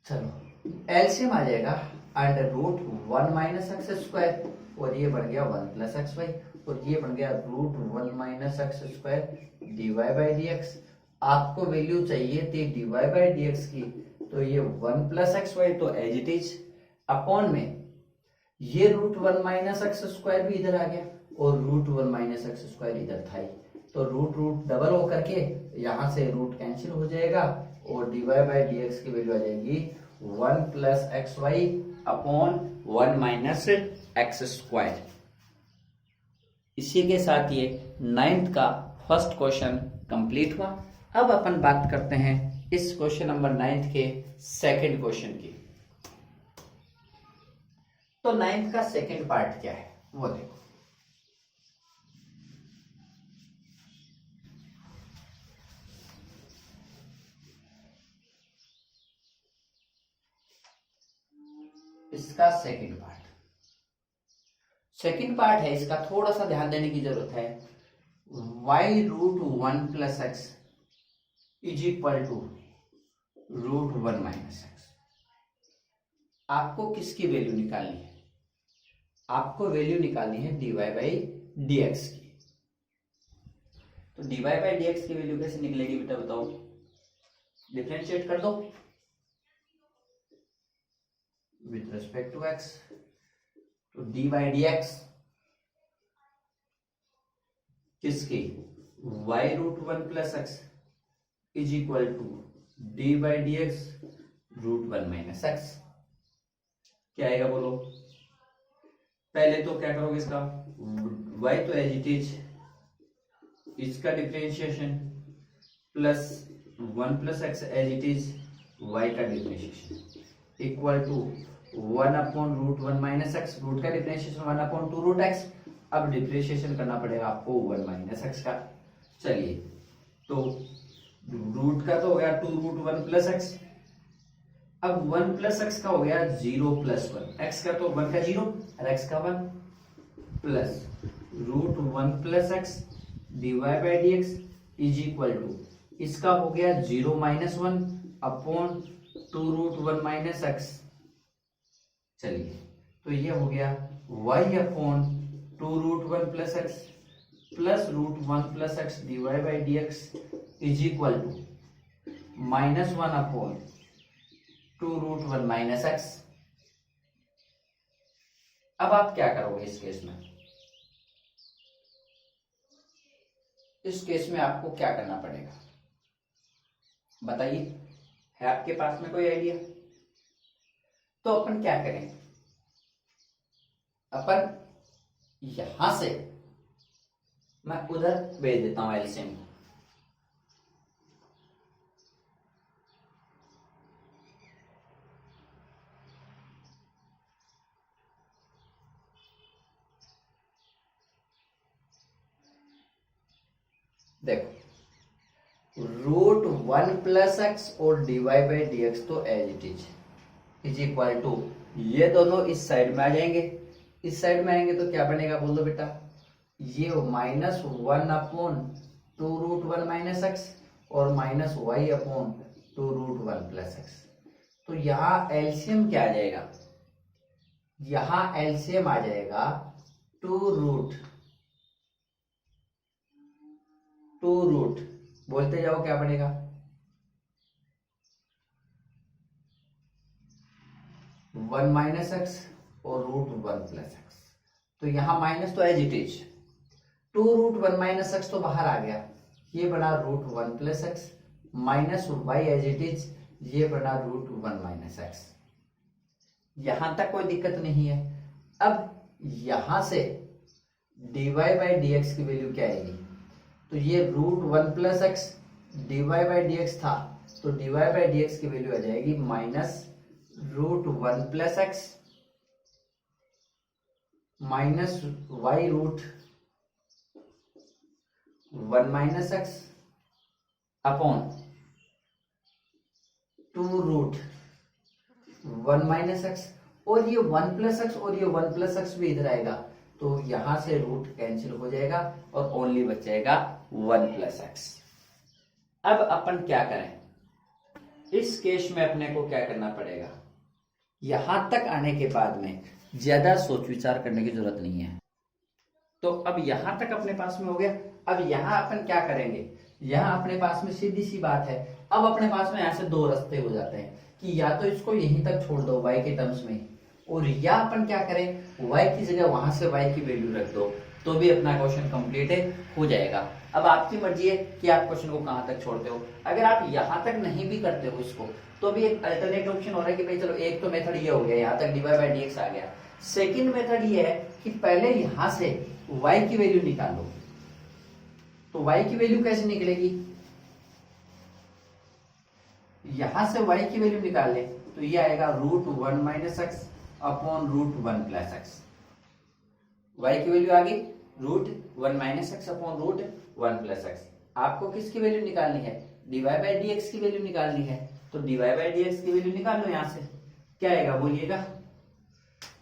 चलो एलसीएम आ जाएगा under root 1 minus x square और ये बन गया 1 प्लस एक्स वाई और ये बन गया root 1 minus x square d y by d x. आपको वैल्यू चाहिए थी d y by d x की, तो ये 1 प्लस एक्स वाई तो एज इट इज अपॉन में ये रूट 1 माइनस एक्स स्क्वायर भी इधर आ गया और रूट 1 माइनस एक्स स्क्वायर इधर था ही, तो रूट रूट डबल हो करके यहां से रूट कैंसिल हो जाएगा और d y by d x की वैल्यू आ जाएगी 1 plus x y upon 1 minus x square. इसी के साथ ये 9th का फर्स्ट क्वेश्चन कंप्लीट हुआ। अब अपन बात करते हैं इस क्वेश्चन नंबर 9th के सेकंड क्वेश्चन की। तो 9th का सेकंड पार्ट क्या है वो देखो, इसका सेकंड पार्ट सेकंड पार्ट है इसका, थोड़ा सा ध्यान देने की जरूरत है। y√1 plus x is equal to √1 minus x. आपको किसकी वैल्यू निकालनी है? आपको वैल्यू निकालनी है dy बाई dx की। तो dy बाई dx की वैल्यू कैसे निकलेगी बेटा बताओ? डिफरेंशिएट कर दो विथ रिस्पेक्ट टू x। तो dy बाई dx किसकी? y√1 plus x is equal to d by d x √1 minus x. क्या आएगा बोलो? पहले तो क्या करोगे इसका y तो एज इट इज, इसका differentiation plus 1 plus x as it is y का differentiation equal to 1/√1 minus x. Root का डिफरेंशिएशन 1/2 रूट एक्स। अब डिफरेंशिएशन करना पड़ेगा आपको 1 माइनस एक्स का। चलिए तो रूट का तो हो गया 2√1 प्लस एक्स। अब 1 प्लस एक्स का हो गया 0 प्लस 1। एक्स का तो 1 का 0 और एक्स का 1 plus √1 plus x dy by d x is equal to, इसका हो गया 0 माइनस 1 अपॉन 2√1 माइनस एक्स। चलिए तो ये हो गया y upon 2√1 plus x plus √1 plus x dy by d x is equal to -1 upon 2√1 minus x. अब आप क्या करोगे इस केस में? इस केस में आपको क्या करना पड़ेगा बताइए? है आपके पास में कोई आइडिया? तो अपन क्या करें, अपन यहां से मैं उधर भेज देता हूं एलसीएम को। देखो √1 प्लस एक्स और dy बाई डी एक्स तो as it is equal to, ये दोनों इस साइड में आ जाएंगे। इस साइड में आएंगे तो क्या बनेगा बोल दो बेटा? ये -1 अपॉन 2√1 माइनस एक्स और -y अपॉन 2√1 प्लस एक्स। तो यहाँ एलसीएम क्या आ जाएगा? यहाँ एलसीएम आ जाएगा 2 रूट बोलते जाओ क्या बनेगा? 1 माइनस एक्स और √1 प्लस एक्स। तो यहां माइनस तो as it is, 2√1 minus x तो बाहर आ गया, ये बना √1 plus x minus y as it is, ये बना √1 माइनस एक्स। यहां तक कोई दिक्कत नहीं है। अब यहां से dy बाई डी एक्स की वैल्यू क्या आएगी? तो ये √1 plus x dy by d x था, तो dy बाई डी एक्स की वैल्यू आ जाएगी -√1 plus x minus y √1 minus x upon 2√1 minus x. और ये 1 प्लस एक्स और ये 1 प्लस एक्स भी इधर आएगा, तो यहां से रूट कैंसिल हो जाएगा और ओनली बचेगा 1 प्लस एक्स। अब अपन क्या करें इस केस में? अपने को क्या करना पड़ेगा? यहां तक आने के बाद में ज्यादा सोच विचार करने की जरूरत नहीं है। तो अब यहां तक अपने पास में हो गया। अब यहां अपन क्या करेंगे? यहां अपने पास में सीधी सी बात है, अब अपने पास में यहां से दो रास्ते हो जाते हैं कि या तो इसको यहीं तक छोड़ दो y के टर्म्स में, और या अपन क्या करें y की जगह वहां से y की वैल्यू रख दो, तो भी अपना क्वेश्चन कंप्लीट हो जाएगा। अब आपकी मर्जी है कि आप क्वेश्चन को कहां तक छोड़ते हो। अगर आप यहां तक नहीं भी करते हो इसको, तो भी एक अल्टरनेट ऑप्शन हो रहा है कि भाई चलो एक तो मेथड ये हो गया, यहाँ तक dy बाई डी एक्स आ गया। सेकेंड मेथड ये है कि पहले यहां से y की वैल्यू निकालो। तो y की वैल्यू कैसे निकलेगी? यहां से y की वैल्यू निकाल ले तो ये आएगा √1 minus x upon √1 plus x. y की वैल्यू आ गई √1 minus x upon √1 plus x. आपको किसकी वैल्यू निकालनी है? dy बाई डी एक्स की वैल्यू निकालनी है। तो dy बाई डी एक्स की वैल्यू निकाल लो। यहां से क्या आएगा बोलिएगा?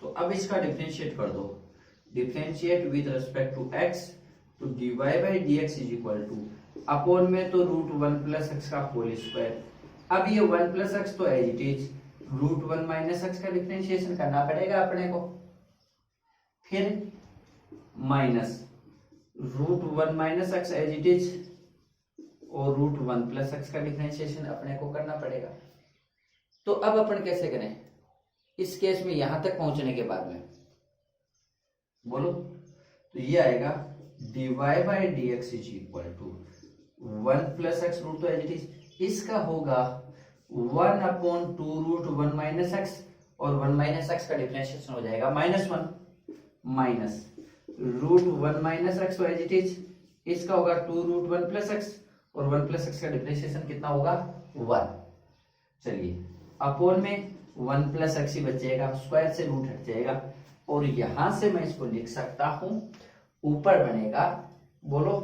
तो अब इसका डिफरेंशिएट कर दो। Differentiate with respect to x, तो dy by d x is equal to upon में तो रूट वन प्लस एक्स का होल स्क्वायर। अब ये वन प्लस एक्स तो as it is, root one minus x का डिफरेंशिएशन करना पड़ेगा अपने को, फिर minus root one minus x as it is, और रूट वन प्लस एक्स का डिफरेंशिएशन अपने को करना पड़ेगा। तो अब अपन कैसे करें इस केस में, यहां तक पहुंचने के बाद में बोलो, तो ये आएगा dy by d x is equal to one plus x, root तो एज इट इज, इसका होगा one upon two root one minus x, और वन माइनस एक्स का डिफरेंशिएशन हो जाएगा minus one, minus root one minus x as it is, इसका होगा two root one plus x, और वन प्लस एक्स का डिफरेंशिएशन कितना होगा वन। चलिए अपॉन में वन प्लस एक्स ही बचेगा, स्क्वायर से रूट हट जाएगा, और यहां से मैं इसको लिख सकता हूं, ऊपर बनेगा बोलो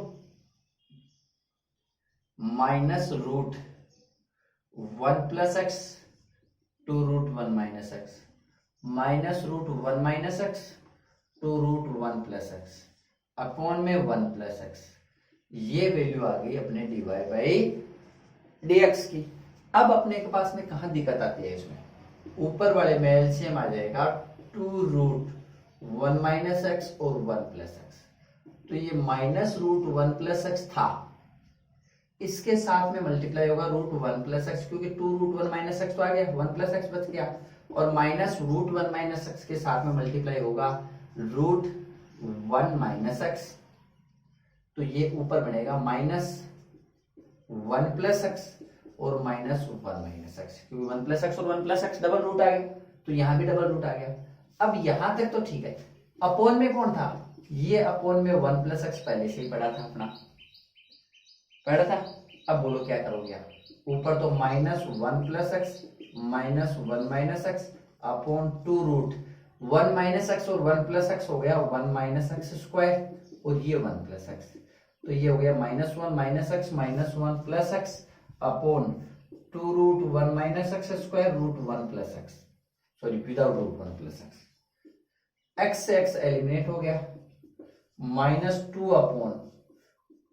minus root one plus x two root one minus x, minus root one minus x two root one plus x, upon में वन प्लस एक्स। ये वैल्यू आ गई अपने dy बाई डी एक्स की। अब अपने के पास में कहां दिक्कत आती है इसमें, ऊपर वाले में एलसीएम आ जाएगा two root one minus x और वन प्लस एक्स, तो ये minus root one plus x था, इसके साथ में मल्टीप्लाई होगा रूट वन प्लस एक्स, क्योंकि two root one minus x तो आ गया, वन प्लस एक्स बच गया, और minus root one minus x के साथ में मल्टीप्लाई होगा रूट वन माइनस एक्स, तो ये ऊपर बनेगा माइनस वन प्लस एक्स और माइनस वन माइनस एक्स, क्योंकि वन प्लस एक्स और one plus x double root आ गया, तो यहां भी डबल रूट आ गया। अब यहां तक तो ठीक है, अपॉन में कौन था, ये अपॉन में वन प्लस एक्स पहले से ही पड़ा था, अपना पड़ा था। अब बोलो क्या करोगे आप, ऊपर तो minus one plus x minus one minus x upon two root one minus x और वन प्लस एक्स हो गया वन माइनस एक्स स्क्वायर, और ये वन प्लस एक्स, तो ये हो गया minus one minus one plus x upon two root one minus x square root one plus x, sorry without root one plus x, x से x eliminate हो गया, minus two upon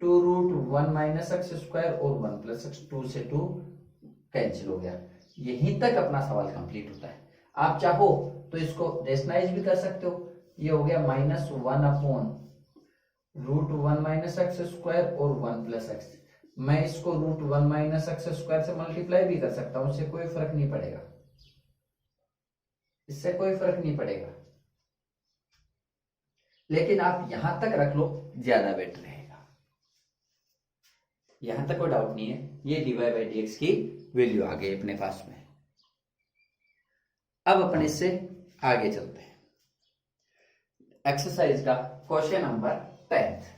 two root one minus x square और one plus x, two से two cancel हो गया। यहीं तक अपना सवाल कंप्लीट होता है। आप चाहो तो इसको रेशनलाइज भी कर सकते हो, ये हो गया minus one upon root one minus x square और वन प्लस एक्स, मैं इसको root one minus x square से मल्टीप्लाई भी कर सकता हूं, इससे कोई फर्क नहीं पड़ेगा, इससे कोई फर्क नहीं पड़ेगा, लेकिन आप यहां तक रख लो ज्यादा बेटर रहेगा। यहां तक कोई डाउट नहीं है, ये dy बाई डी एक्स की वैल्यू आ गई अपने पास में। अब अपन इससे आगे चलते हैं, एक्सरसाइज का क्वेश्चन नंबर 10।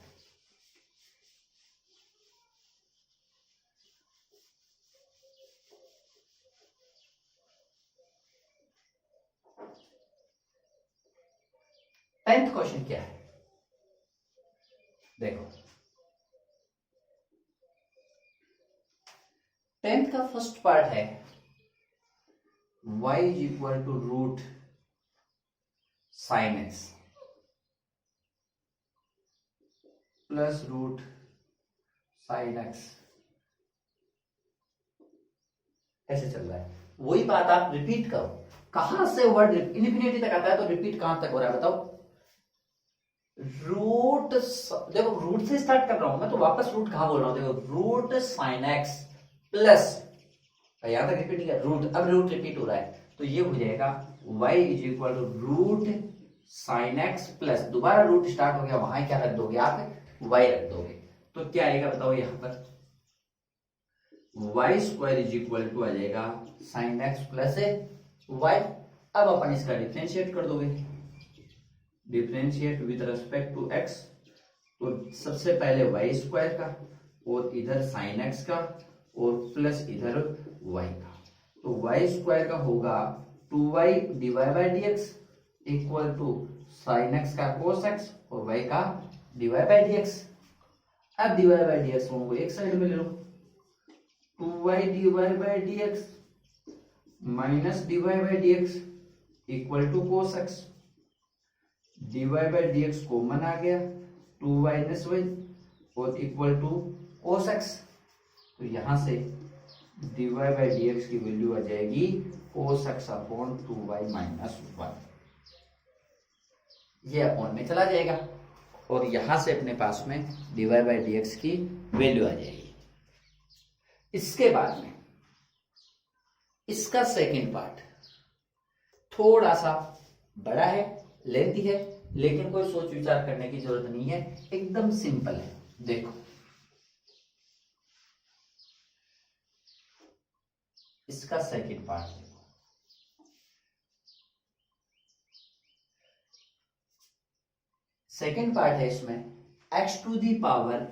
टेंथ क्वेश्चन क्या है, देखो टेंथ का फर्स्ट पार्ट है y is equal to root sine x plus root sine x, ऐसे चल रहा है। वही बात आप रिपीट करो, कहां से वर्ड इन्फिनिटी तक आता है तो रिपीट कहां तक हो रहा है बताओ। रूट, देखो रूट से स्टार्ट कर रहा हूं मैं, तो वापस रूट कहां बोल रहा हूं, देखो रूट साइन एक्स प्लस, यहां तक रिपीट किया रूट, अब रूट रिपीट हो रहा है, तो ये हो जाएगा y is equal to root sine x plus, दोबारा रूट स्टार्ट हो गया, वहां क्या रख दोगे आप, y रख दोगे, तो क्या आएगा बताओ, यहां पर y square is equal to आ जाएगा साइन एक्स प्लस y। अब अपन इसका डिफरेंशिएट कर दोगे, differentiate with respect to x, तो सबसे पहले y स्क्वायर का और इधर साइन एक्स का और प्लस इधर y का, तो y स्क्वायर का होगा 2y dy by d x equal to sine x का कोस एक्स और y का dy बाई डी एक्स। अब dy बाई डी एक्स को एक साइड में ले लो, 2y dy by d x minus dy by d x equal to cos x, dy by d x common आ गया, 2y-y और इक्वल टू cos x। तो यहां से dy बाई डी एक्स की वैल्यू आ जाएगी cos x upon 2y minus 1। ये अपॉन में चला जाएगा और यहां से अपने पास में dy बाई डी एक्स की वैल्यू आ जाएगी। इसके बाद में इसका सेकंड पार्ट थोड़ा सा बड़ा है, लेंथी है, लेकिन कोई सोच विचार करने की जरूरत नहीं है, एकदम सिंपल है। देखो इसका सेकंड पार्ट देखो, सेकंड पार्ट है इसमें x to the power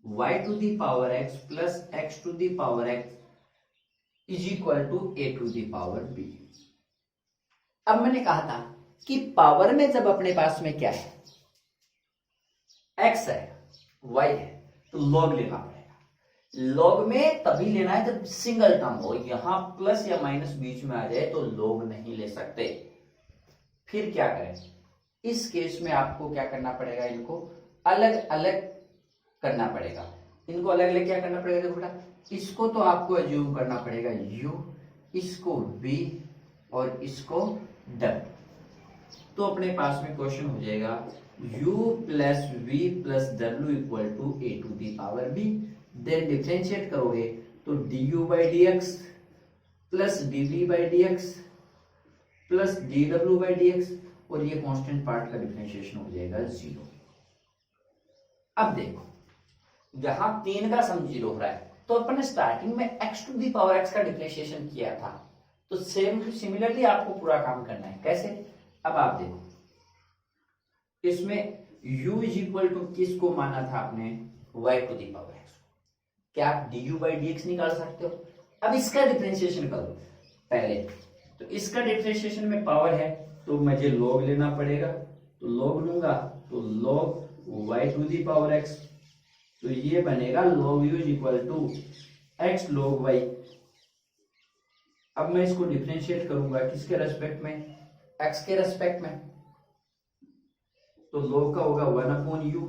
y to the power x plus x to the power x is equal to a to the power b। अब मैंने कहा था कि पावर में जब अपने पास में क्या है, x है, y है, तो log लेना पड़ेगा। log में तभी लेना है जब सिंगल टर्म हो, यहां प्लस या माइनस बीच में आ जाए तो log नहीं ले सकते। फिर क्या करें, इस केस में आपको क्या करना पड़ेगा, इनको अलग अलग करना पड़ेगा। इनको अलग अलग क्या करना पड़ेगा, देखो बेटा, इसको तो आपको एज्यूम करना पड़ेगा u, इसको v और इसको w। तो अपने पास में क्वेश्चन हो जाएगा u plus v plus w equal to a to the power b। Then differentiate करोगे तो du by d x plus dv by d x plus dw by d x और ये कांस्टेंट पार्ट का differentiation हो जाएगा 0। अब देखो यहां 3 का सम 0 हो रहा है, तो अपन ने स्टार्टिंग में x to the power x का डिफरेंशिएशन किया था, तो सेम सिमिलरली आपको पूरा काम करना है। कैसे, अब आप देखो इसमें u इज इक्वल टू किसको माना था आपने, y to the power x। क्या आप du बाई डी एक्स निकाल सकते हो। अब इसका डिफरेंशिएशन करो पहले, तो इसका डिफरेंशिएशन में पावर है तो मुझे log लेना पड़ेगा, तो log लूंगा तो log y to the power x, तो ये बनेगा log u is equal to x log y। अब मैं इसको डिफरेंशिएट करूंगा किसके रेस्पेक्ट में, x के रेस्पेक्ट में, तो log का होगा 1 अपॉन u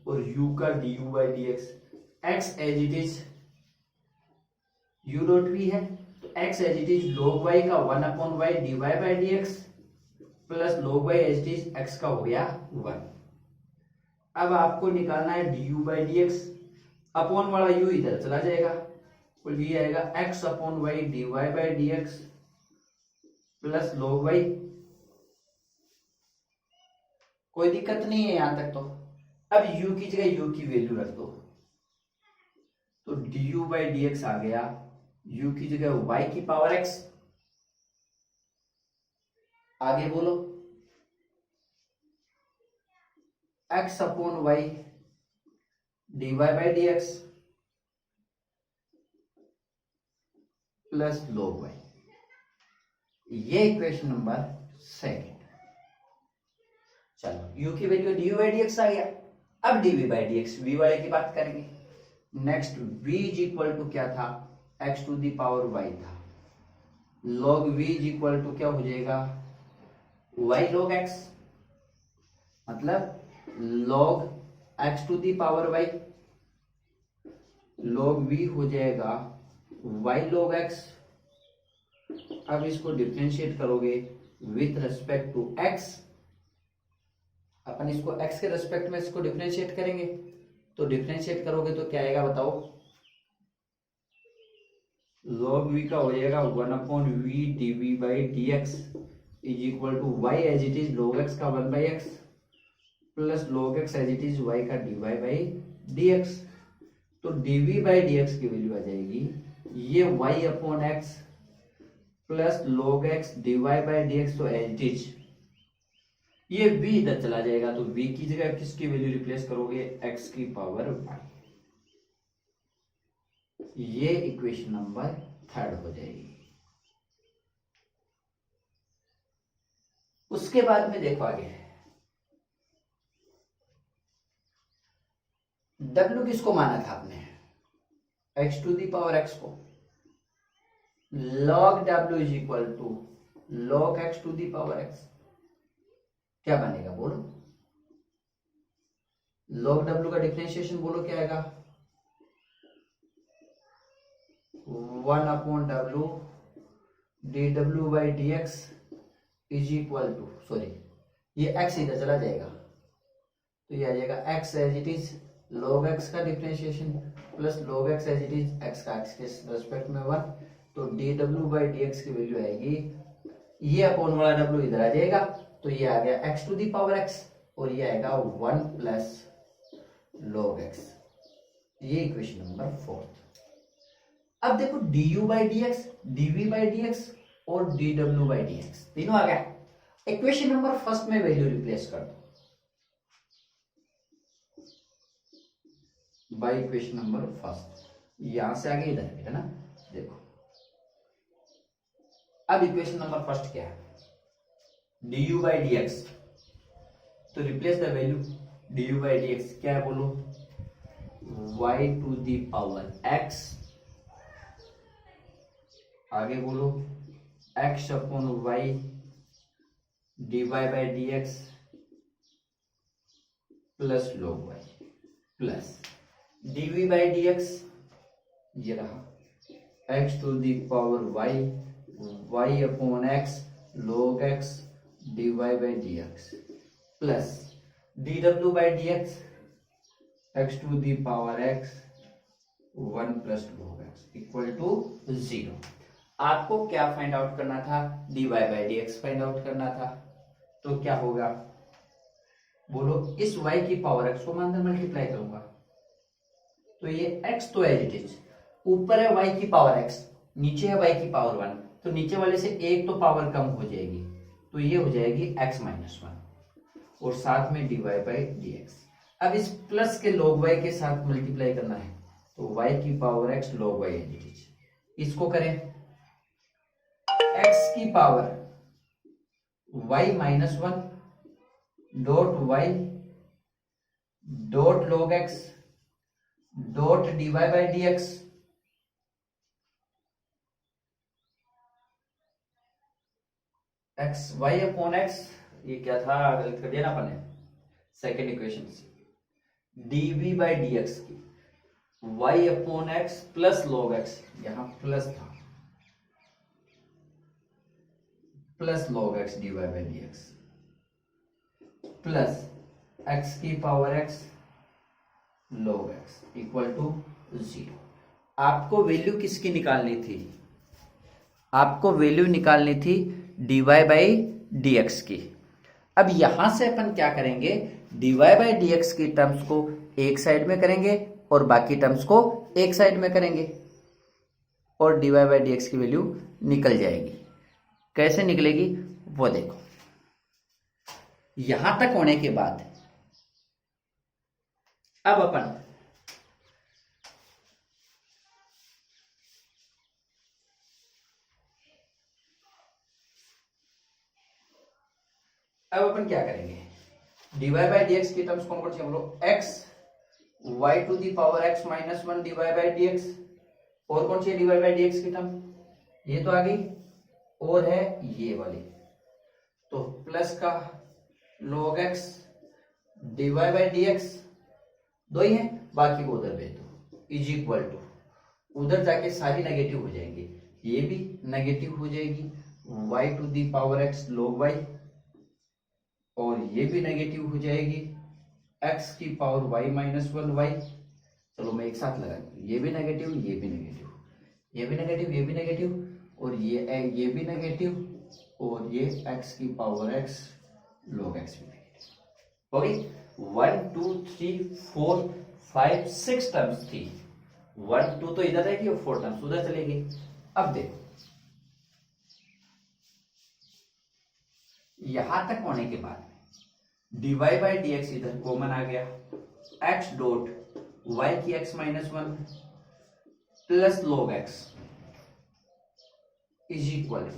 और u का du by d x. x as it is u dot v है, तो x as it is log y का 1 upon y dy by d x plus log y as it is x का हो गया 1। अब आपको निकालना है du by d x, upon वाला u इधर चला जाएगा और ये आएगा x upon y dy by d x plus log y। कोई दिक्कत नहीं है यहां तक तो। अब u की जगह u की वैल्यू रख दो, तो du बाई डी एक्स आ गया u की जगह y की पावर x। आगे बोलो x upon y dy by d x plus log y। ये इक्वेशन नंबर सेकंड। चलो u की वैल्यू du बाई डी एक्स आ गया। अब dv by d x v वाले की बात करेंगे। Next v is equal to क्या था, x to the power y था, log v is equal to क्या हो जाएगा, y log x, मतलब log x to the power y, log v हो जाएगा y log x। अब इसको डिफरेंशिएट करोगे विथ रेस्पेक्ट टू x, अपन इसको x के रेस्पेक्ट में इसको डिफरेंशिएट करेंगे, तो डिफरेंशिएट करोगे तो क्या आएगा बताओ, log v का हो जाएगा 1 upon v dv by d x is equal to y as it is log x का 1 by x plus log x as it is y का dy बाई डी एक्स। तो dv बाई डी एक्स की value आ जाएगी ये y upon x plus log x dy by d x, तो as it is ये v इधर चला जाएगा, तो v की जगह किसकी वैल्यू रिप्लेस करोगे, x की पावर y। ये इक्वेशन नंबर थर्ड हो जाएगी। उसके बाद में देखो आगे w किसको माना था आपने, x to the power x को, log w is equal to log x to the power x। क्या बनेगा बोलो, log w का डिफरेंशिएशन बोलो क्या आएगा, 1/w dw by dx is equal to, sorry ये x इधर चला जाएगा तो ये आ जाएगा x as it is log x का differentiation plus log x as it is x का x के रेस्पेक्ट में 1, तो dw by dx की वैल्यू आएगी, ये अपॉन वाला w इधर आ जाएगा तो ये आ गया x to the power x और ये आएगा 1 प्लस log x, ये इक्वेशन नंबर 4। अब देखो du by dx, dv by dx और dw by dx तीनों आ गया। इक्वेशन नंबर फर्स्ट में वैल्यू रिप्लेस कर दो बाय इक्वेशन नंबर फर्स्ट, यहां से आगे इधर है ना, देखो अब इक्वेशन नंबर फर्स्ट क्या है, du by dx, तो replace the value du by dx क्या है बोलो, y to the power x, आगे बोलो x upon y dy by dx plus log y plus dv by dx, ये रहा x to the power y upon x log x dy by dx plus dw by dx x to the power x 1 plus log x equal to 0। आपको क्या find out करना था, dy by dx find out करना था, तो क्या होगा बोलो, इस y की पावर x को मैं अंदर मल्टीप्लाई करूंगा तो ये x तो एज इट इज, ऊपर है y की पावर x, नीचे है y की पावर 1, तो नीचे वाले से एक तो पावर कम हो जाएगी तो ये हो जाएगी x माइनस 1 और साथ में dy by dx। अब इस प्लस के log y के साथ मल्टीप्लाई करना है तो y की power x log y as it is, इसको करें x की power y minus 1 dot y dot log x dot dy by dx, x y upon x, ये क्या था गलत कर दिया ना अपन ने सेकेंड इक्वेशन से, dv by dx की y upon x plus log x, यहां प्लस था plus log x dy by dx plus x की power x log x equal to 0। आपको वैल्यू किसकी निकालनी थी, आपको वैल्यू निकालनी थी dy by dx की। अब यहां से अपन क्या करेंगे, dy by dx की टर्म्स को एक साइड में करेंगे और बाकी टर्म्स को एक साइड में करेंगे और dy by dx की वैल्यू निकल जाएगी। कैसे निकलेगी वो देखो, यहां तक होने के बाद अब अपन क्या करेंगे, dy by dx की टर्म्स कौन कौन सी बोलो, x y to the power x minus 1 dy by dx, और कौन सी है dy by dx की टर्म, ये तो आ गई, और है ये वाली, तो प्लस का log x dy by dx दो ही है, बाकी को उधर भेज दो इज इक्वल टू, उधर जाके सारी नेगेटिव हो जाएंगे, ये भी नेगेटिव हो जाएगी y to the power x log y, और ये भी नेगेटिव हो जाएगी x की पावर y माइनस 1 y, चलो मैं एक साथ लगा, ये भी नेगेटिव ये भी नेगेटिव ये भी नेगेटिव ये भी नेगेटिव और ये भी नेगेटिव और ये x की पावर x log x भी नेगेटिव हो गई। 1 2 3 4 5 6 टर्म्स थी, 1 2 तो इधर रहेगी और 4 टर्म्स उधर चलेगी। अब देखो यहां तक होने के बाद dy by dx इधर कॉमन आ गया, x डॉट y की x minus 1 plus log x is equal,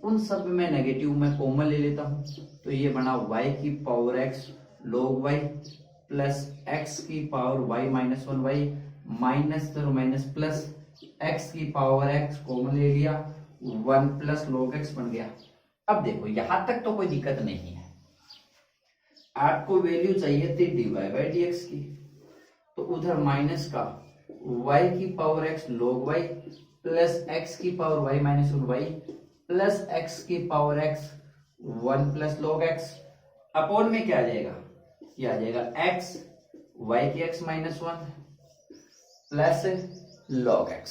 उन सब में नेगेटिव में कॉमन ले लेता हूं तो ये बना y की power x log y plus x की power y minus 1 y minus minus plus x की पावर x कॉमन ले लिया 1 प्लस log x बन गया। अब देखो यहां तक तो कोई दिक्कत नहीं है, आपको वैल्यू चाहिए थी dy बाई डी एक्स की, तो उधर माइनस का y की power x log y plus x की power y minus y plus x की power x 1 plus log x upon में क्या आ जाएगा, ये आ जाएगा x y की x minus 1 plus log x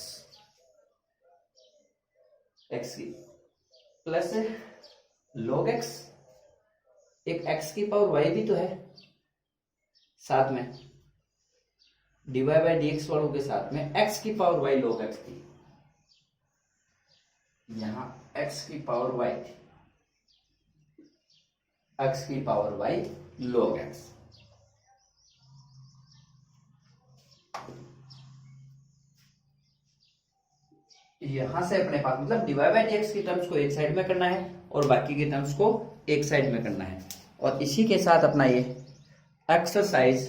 x की प्लस log x, एक x की पावर y भी तो है साथ में, dy बाई डी एक्स वालों के साथ में x की पावर y log x थी, यहां x की पावर y थी, x की पावर y log x। यहां से अपने पास मतलब dy बाई डी एक्स की टर्म्स को एक साइड में करना है और बाकी के टर्म्स को एक साइड में करना है। और इसी के साथ अपना ये एक्सरसाइज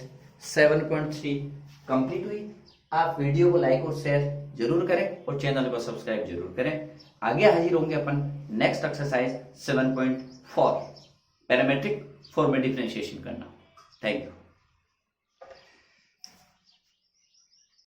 7.3 कंप्लीट हुई। आप वीडियो को लाइक और शेयर जरूर करें और चैनल को सब्सक्राइब जरूर करें। आगे हाजिर होंगे अपन नेक्स्ट एक्सरसाइज 7.4 पैरामेट्रिक फॉर्म में डिफरेंशिएशन करना। Thank you.